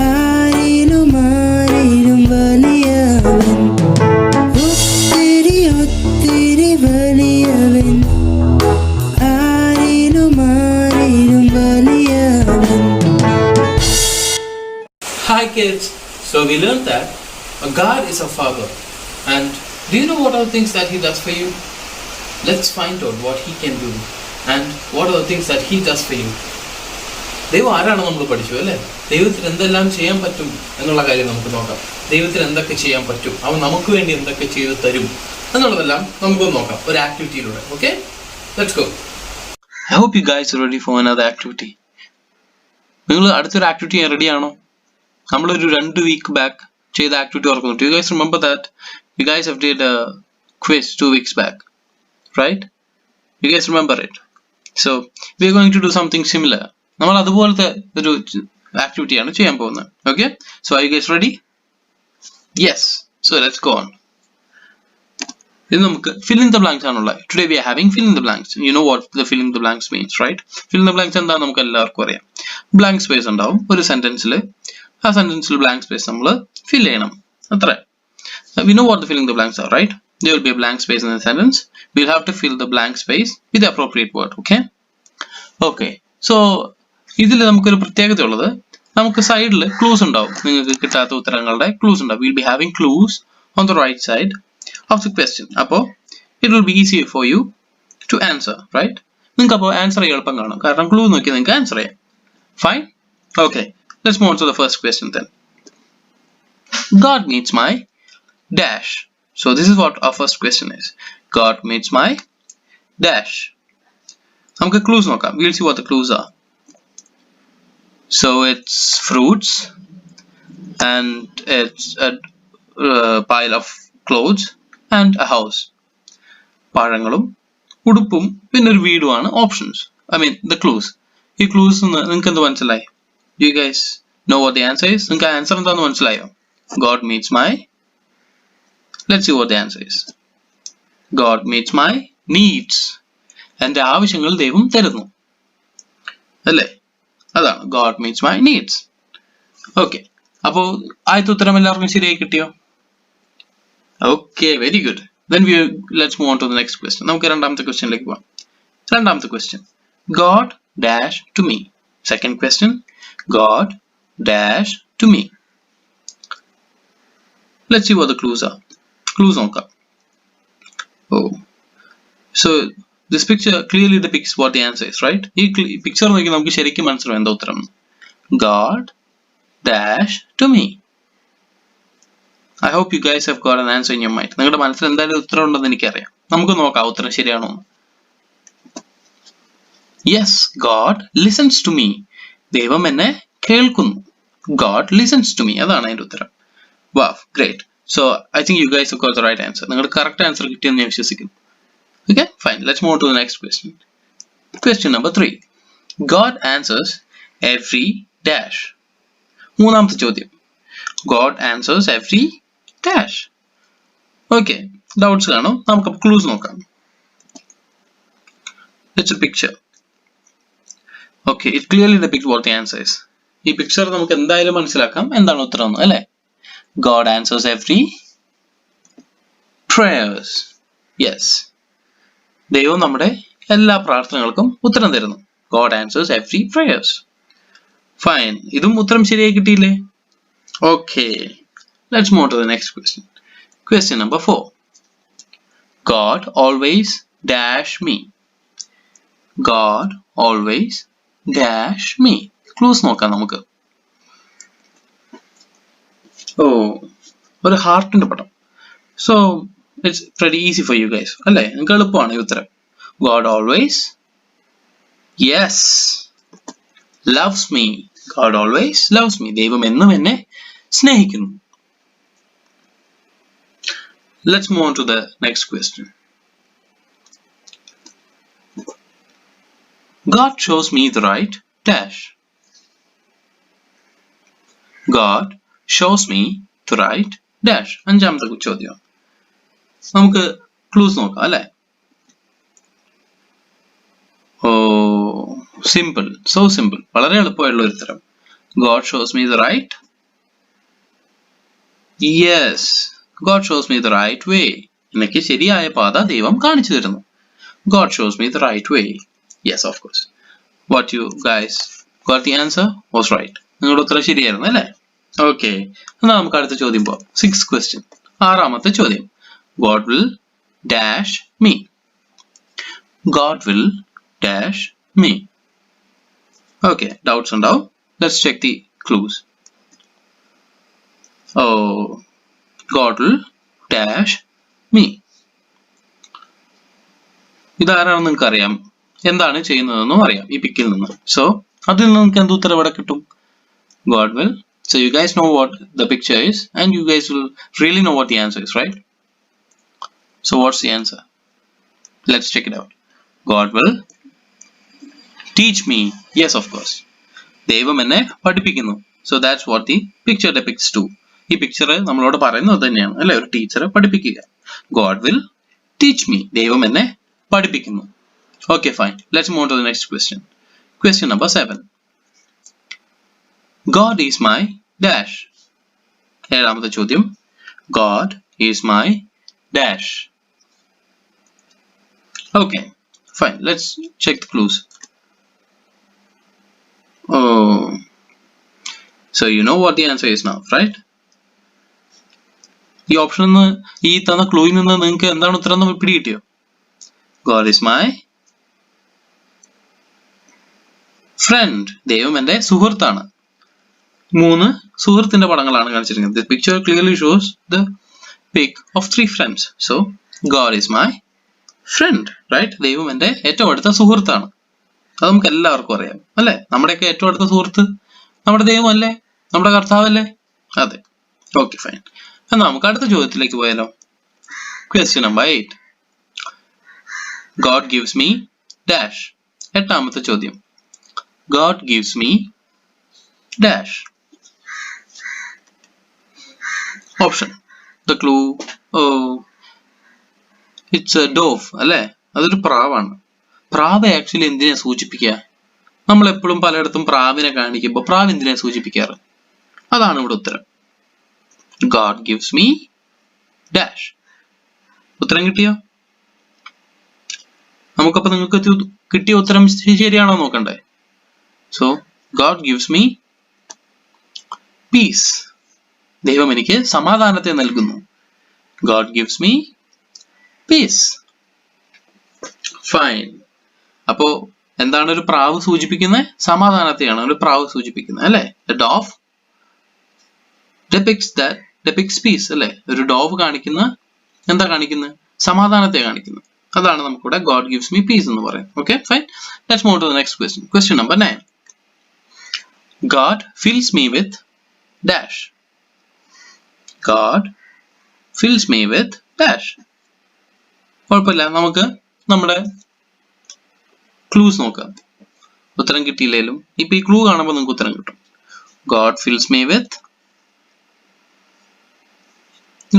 ആരിലും ആരിലും വലിയവൻ, ഒത്തിരി ഒത്തിരി വലിയവൻ, ആരിലും ആരിലും വലിയവൻ. Hi kids, so we learned that God is a father, and do you know what are the things that he does for you? Let's find out what he can do and what are the things that he does for you. ദൈവം ആരാണ് നമ്മൾ പഠിച്ചു അല്ലേ? ദൈവത്തിന് എന്തെല്ലാം ചെയ്യാൻ പറ്റും എന്നുള്ള കാര്യം നമുക്ക് നോക്കാം. ദൈവത്തിന് എന്തൊക്കെ ചെയ്യാൻ പറ്റും, അവൻ നമുക്ക് വേണ്ടി എന്തൊക്കെ ചെയ്തു തരും എന്നുള്ളതെല്ലാം നമുക്കൊന്ന് നോക്കാം ഒരു ആക്ടിവിറ്റിയിലൂടെ. Okay, let's go. I hope you guys are ready for another activity. നിങ്ങൾ അടുത്തൊരു ആക്ടിവിറ്റി റെഡിയാണോ? നമ്മളൊരു 2 week ബാക്ക് ചെയ്ത ആക്ടിവിറ്റി ഓർക്കുന്നുണ്ട്. You guys remember that? You guys have did a quiz 2 weeks back, right? You guys remember it? So we are going to do something similar. നമ്മൾ അതുപോലത്തെ ഒരു ആക്ടിവിറ്റിയാണ് ചെയ്യാൻ പോകുന്നത്. Okay, so are you guys ready? Yes, so let's go on. ഇത് നമുക്ക് fill in the blanks ആണുള്ളത്. Today we are having fill in the blanks. You know what the fill in the blanks means, right? Fill in the blanks എന്താ നമുക്ക് എല്ലാവർക്കും അറിയാം. Blank space ഉണ്ടാവും ഒരു സെന്റൻസിൽ. ആ സെന്റൻസിൽ blank space നമ്മൾ fill ചെയ്യണം, അത്ര. We know what the filling the blanks are, right? There will be a blank space in the sentence. We'll have to fill the blank space with the appropriate word. Okay, so ഇതിൽ നമുക്കൊരു പ്രത്യേകത ഉള്ളത്, നമുക്ക് സൈഡിൽ clues ഉണ്ടാവും. നിങ്ങൾക്ക് കിട്ടാത്ത ഉത്തരങ്ങളുടെ clues ഉണ്ടാവും. We'll be having clues on the right side of the question. അപ്പോൾ it will be easier for you to answer, right? നിങ്ങൾക്ക് അപ്പോൾ ആൻസർ എളുപ്പം കാണും, കാരണം ക്ലൂ നോക്കി നിങ്ങൾക്ക് ആൻസർ ചെയ്യാം. Fine? Okay, let's move on to the first question then. God meets my dash. So this is what our first question is. God meets my dash. നമുക്ക് clues നോക്കാം. We'll see what the clues are. So it's fruits, and it's a pile of clothes and a house. പഴങ്ങളും ഉടുപ്പും പിന്നെ ഒരു വീടുമാണ് options. I mean the clues. ഈ clues നിങ്ങൾക്ക് എന്ത് മനസ്സിലായി? Do you guys know what the answer is? നിങ്ങൾക്ക് answer എന്താണെന്ന് മനസ്സിലായോ? God meets my. Let's see what the answer is. God meets my needs. എൻ്റെ ആവശ്യങ്ങൾ ദൈവം തരുന്നു അല്ലേ? അതാണ് God meets my needs. Okay, അപ്പോൾ ആദ്യത്തെ ഉത്തരം എല്ലാവർക്കും ശരിയായി കിട്ടിയോ? Okay, very good. Then let's move on to the next question. നമുക്ക് രണ്ടാമത്തെ ക്വസ്റ്റ്യനിലേക്ക് പോകാം. രണ്ടാമത്തെ question, God dash to me. Second question, God dash to me. Let's see what the clues are. Clues നോക്കാം. Oh, so this picture clearly depicts what the answer is, right? ഈ picture നോക്കി നമുക്ക് ശരിക്കും മനസ്സിലാവും എന്താ ഉത്തരം. God dash to me. I hope you guys have got an answer in your mind. നിങ്ങളുടെ മനസ്സിൽ എന്തായാലും ഉത്തരം ഉണ്ടെന്ന് എനിക്കറിയാം. നമുക്ക് നോക്കാം ഉത്തരം ശരിയാണോ എന്ന്. Yes, God listens to me. ദൈവം എന്നെ കേൾക്കുന്നു. God listens to me. അതാണ് അതിന്റെ ഉത്തരം. Wow, great. So I think you guys have got the right answer. നിങ്ങളുടെ correct answer കിട്ടിയെന്ന് ഞാൻ വിശ്വസിക്കുന്നു. Okay, fine. Let's move to the next question. Question number 3. God answers every dash. മൂന്നാമത്തെ ചോദ്യം. God answers every dash. Okay, doubts കാണോ? നമുക്ക് clues നോക്കാം. It's a picture. Okay, it clearly depicts what the answer is. ഈ picture നമുക്ക് എന്തായാലും മനസ്സിലാക്കാം എന്താണ് ഉത്തരം എന്ന്, അല്ലേ? God answers every prayers. Yes. ദൈവം നമ്മുടെ എല്ലാ പ്രാർത്ഥനകൾക്കും ഉത്തരം തരുന്നു. God answers every prayers. Fine. ഇതും ഉത്തരം ശരിയായി കിട്ടിയില്ലേ? Okay. Let's move to the next question. Question number 4. God always dash me. God always dash me. Clues നോക്കാം നമുക്ക്. ഒരു ഹാർട്ടിന്റെ പടം. So it's pretty easy for you guys. അല്ലേ? നിങ്ങൾക്ക് എളുപ്പമാണ് ഈ ഉത്തരം. God always, yes, loves me. God always loves me. ദൈവം എന്നും എന്നെ സ്നേഹിക്കുന്നു. Let's move on to the next question. God shows me the right dash. God shows me the right dash. അഞ്ചാമത്തെ ചോദ്യം. നമുക്ക് ക്ലൂസ് നോക്കാം, അല്ലേ? Simple, so simple. വളരെ എളുപ്പമായിട്ടുള്ള ഒരു ഉത്തരം. God shows me the right. Yes, God shows me the right way. എനിക്ക് ശരിയായ പാത ദൈവം കാണിച്ചു തരുന്നു. God shows me the right way. Yes, of course. What you guys got the answer was right. നിങ്ങളുടെ ഉത്തരം ശരിയായിരുന്നു, അല്ലേ? ഓക്കെ, എന്നാൽ നമുക്ക് അടുത്ത ചോദ്യം പോവാം. 6th question. ആറാമത്തെ ചോദ്യം. God will dash me. God will dash me. Okay, doubts ഉണ്ടാവും. Let's check the clues. God will dash me. ഇതാരാണെന്ന് നിങ്ങൾക്ക് അറിയാം, എന്താണ് ചെയ്യുന്നതെന്നും അറിയാം ഈ പിക്കിൽ നിന്ന്. സോ അതിൽ നിന്ന് നിങ്ങൾക്ക് എന്ത് ഉത്തരം ഇവിടെ കിട്ടും? God will. So you guys know what the picture is and you guys will really know what the answer is, right? So what's the answer? Let's check it out. God will teach me. Yes, of course. ദൈവം എന്നെ പഠിപ്പിക്കുന്നു. So that's what the picture depicts too. ഈ picture നമ്മളോട് പറയുന്നത് തന്നെയാണ്, അല്ലെ? ഒരു ടീച്ചറെ പഠിപ്പിക്കുക. God will teach me. ദൈവം എന്നെ പഠിപ്പിക്കുന്നു. Okay, fine. Let's move on to the next question. Question number 7. God is my dash. ഏഴാമത്തെ ചോദ്യം. God is my dash. Okay, fine. Let's check the clues. So you know what the answer is now, right? ഈ option ഈ തന്ന ക്ലൂയിൽ നിന്ന് നിങ്ങൾക്ക് എന്താണ് ഉത്തരം എന്ന് പിടികിട്ടിയോ? God is my friend. ദൈവം എന്റെ സുഹൃത്താണ്. 3 സുഹൃത്തിന്റെ പടങ്ങളാണ് കാണിച്ചിരിക്കുന്നത്. The picture clearly shows the pic of 3 friends. So God is my friend, right? ദൈവം എന്റെ ഏറ്റവും അടുത്ത സുഹൃത്താണ്. അത് നമുക്ക് എല്ലാവർക്കും അറിയാം, അല്ലെ? നമ്മുടെയൊക്കെ ഏറ്റവും അടുത്ത സുഹൃത്ത് നമ്മുടെ ദൈവം അല്ലേ? നമ്മുടെ കർത്താവല്ലേ? അതെ. Okay, fine. എന്നാ നമുക്ക് അടുത്ത ചോദ്യത്തിലേക്ക് പോയാലോ? Question number 8. God gives me dash. എട്ടാമത്തെ ചോദ്യം. God gives me dash. Option. The clue. It's a dove, അല്ലേ? അതൊരു പ്രാവാണ്. പ്രാവ് ആക്ച്വലി എന്തിനാ സൂചിപ്പിക്കുക? നമ്മൾ എപ്പോഴും പലയിടത്തും പ്രാവിനെ കാണിക്കുമ്പോൾ പ്രാവ് എന്തിനാ സൂചിപ്പിക്കാറ്? അതാണ് ഇവിടെ ഉത്തരം. God gives me dash. ഉത്തരം കിട്ടിയോ? നമുക്കപ്പോ നിങ്ങൾക്ക് കിട്ടിയ ഉത്തരം ശരിയാണോ നോക്കണ്ടേ? So God gives me peace. ദൈവം എനിക്ക് സമാധാനത്തെ നൽകുന്നു. God gives me peace. Fine. അപ്പോ എന്താണ് ഒരു പ്രാവ് സൂചിപ്പിക്കുന്നത്? സമാധാനത്തെയാണ് ഒരു പ്രാവ് സൂചിപ്പിക്കുന്നത് അല്ലെ? The dove depicts peace അല്ലെ? ഒരു ഡോവ് കാണിക്കുന്ന എന്താ കാണിക്കുന്നത്? സമാധാനത്തെ കാണിക്കുന്നത്. അതാണ് നമുക്കിവിടെ God gives me peace എന്ന് പറയാം. Okay, fine. Let's move to the next question. Question number 9. God fills me with dash. God fills me with dash. കുഴപ്പമില്ല, നമുക്ക് നമ്മുടെ ക്ലൂസ് നോക്കാം. ഉത്തരം കിട്ടിയില്ലേലും ഇപ്പൊ ഈ ക്ലൂ കാണുമ്പോൾ നിങ്ങൾക്ക് ഉത്തരം കിട്ടും. God fills me with,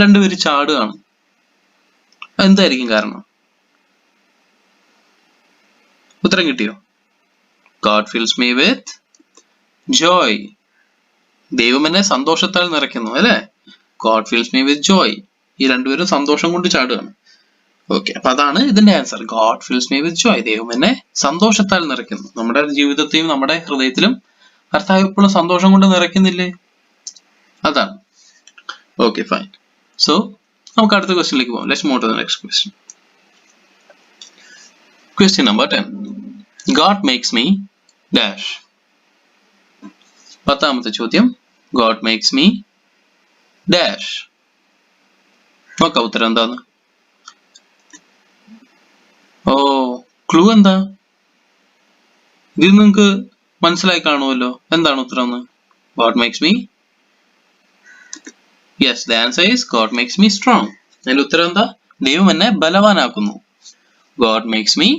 രണ്ടുപേര് ചാടുകയാണ്. എന്തായിരിക്കും കാരണം? ഉത്തരം കിട്ടിയോ? God fills me with joy. ദൈവം എന്നെ സന്തോഷത്താൽ നിറയ്ക്കുന്നു അല്ലെ? God fills me with joy. ഈ രണ്ടുപേരും സന്തോഷം കൊണ്ട് ചാടുകയാണ്. ഓക്കെ, അപ്പൊ അതാണ് ഇതിന്റെ answer. God fills me with joy. ദൈവം എന്നെ സന്തോഷത്താൽ നിറയ്ക്കുന്നു. നമ്മുടെ ജീവിതത്തെയും നമ്മുടെ ഹൃദയത്തിലും കർത്താവ് എപ്പോഴും സന്തോഷം കൊണ്ട് നിറയ്ക്കുന്നില്ലേ? അതാണ്. Okay, fine. സോ നമുക്ക് അടുത്ത ക്വസ്റ്റ്യനിലേക്ക് പോകാം. Let's move to the next question. Question number 10. God makes me dash. പത്താമത്തെ ചോദ്യം. God makes me dash. നോക്കാം ഉത്തരം എന്താന്ന്. ക്ലൂ എന്താ? ഇതിൽ നിങ്ങൾക്ക് മനസ്സിലായി കാണുമല്ലോ എന്താണ് ഉത്തരം എന്ന്. God makes me. Yes, the answer is God makes me strong. അതിന്റെ ഉത്തരം എന്താ? ദൈവം എന്നെ ബലവാനാക്കുന്നു. God makes me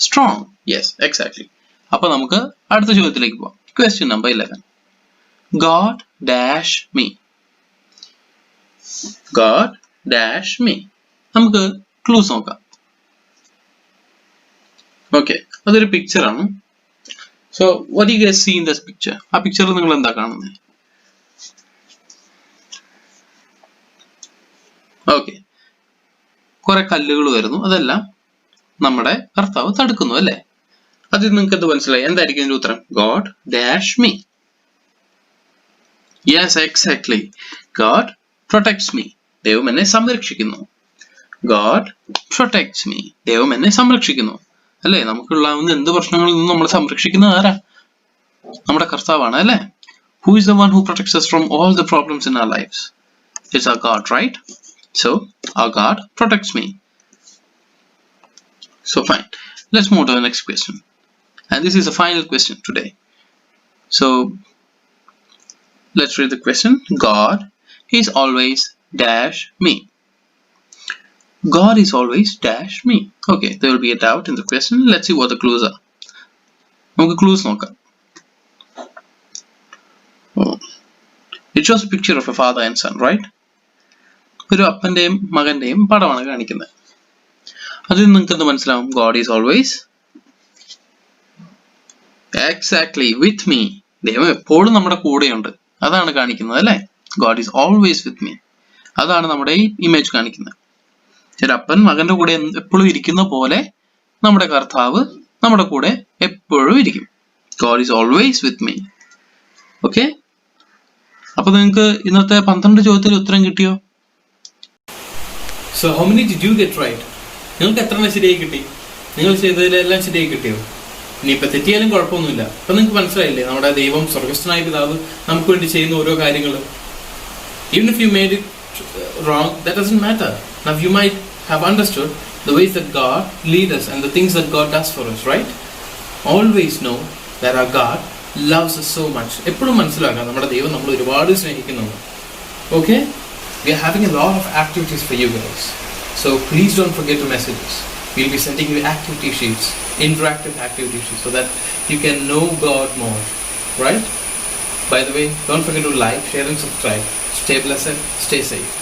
strong. Yes, exactly. അപ്പൊ നമുക്ക് അടുത്ത ചോദ്യത്തിലേക്ക് പോവാം. Question number 11. God dash me. God dash me. നമുക്ക് ക്ലൂസ് നോക്കാം. ഓക്കെ, അതൊരു പിക്ചർ ആണ്. So what do you guys see in this picture? ആ പിക്ചറിൽ നിങ്ങൾ എന്താ കാണുന്നത്? ഓക്കെ, കുറെ കല്ലുകൾ വരുന്നു. അതെല്ലാം നമ്മുടെ കർത്താവ് തടുക്കുന്നു അല്ലെ? അതിൽ നിങ്ങൾക്ക് എന്ത് മനസ്സിലായി? എന്തായിരിക്കും ഇതിന്റെ ഉത്തരം? God dash me. Yes, exactly. God protects me. ദൈവം എന്നെ സംരക്ഷിക്കുന്നു. God protects me. ദൈവം എന്നെ സംരക്ഷിക്കുന്നു അല്ലെ? നമുക്കുള്ളാവുന്ന എന്ത് പ്രശ്നങ്ങളിൽ നിന്നും നമ്മളെ സംരക്ഷിക്കുന്നത് ആരാ? നമ്മുടെ കർത്താവാണ് അല്ലെ? Who is the one who protects us from all the problems in our lives? It's our God, right? So our God protects me. So fine. Let's move to the next question. And this is the final question today. So let's read the question. God is always dash me. God is always dash me. Okay, there will be a doubt in the question. Let's see what the clues are. നമുക്ക് clues നോക്കാം. It shows a picture of a father and son, right? ഒരു അപ്പന്റെയും മകന്റെയും പടമാണ് കാണിക്കുന്നത്. അതിൽ നിങ്ങൾക്ക് എന്ത് മനസ്സിലാവും? God is always exactly with me. ദൈവം എപ്പോഴും നമ്മുടെ കൂടെയുണ്ട്. അതാണ് കാണിക്കുന്നത് അല്ലെ? God is always with me. അതാണ് നമ്മുടെ ഈ ഇമേജ് കാണിക്കുന്നത്. ഒരു അപ്പൻ മകന്റെ കൂടെ എപ്പോഴും ഇരിക്കുന്ന പോലെ നമ്മുടെ കർത്താവ് നമ്മുടെ കൂടെ എപ്പോഴും ഇരിക്കും. God is always with me. Okay, അപ്പൊ നിങ്ങൾക്ക് ഇന്നത്തെ 12 ചോദ്യത്തിൽ ഉത്തരം കിട്ടിയോ? So how many did you get right? നിങ്ങൾക്ക് എത്ര ശരിയായി കിട്ടി? നിങ്ങൾ ചെയ്തതിലെല്ലാം ശരിയായി കിട്ടിയോ? ഇനിയിപ്പോൾ തെറ്റിയാലും കുഴപ്പമൊന്നുമില്ല. അപ്പൊ നിങ്ങൾക്ക് മനസ്സിലായില്ലേ നമ്മുടെ ദൈവം സ്വർഗസ്ഥനായ പിതാവ് നമുക്ക് വേണ്ടി ചെയ്യുന്ന ഓരോ കാര്യങ്ങളും. Even if you made it wrong, that doesn't matter. Now you might have understood the ways that God leads us and the things that God does for us, right? Always know that our God loves us so much. എപ്പോഴും മനസ്സിലാക്കാം നമ്മുടെ ദൈവം നമ്മൾ ഒരുപാട് സ്നേഹിക്കുന്നു. Okay? We are having a lot of activities for you guys. So please don't forget to message us. We'll be sending you activity sheets, interactive activity sheets, so that you can know God more. Right? By the way, don't forget to like, share and subscribe. Stay blessed, stay safe.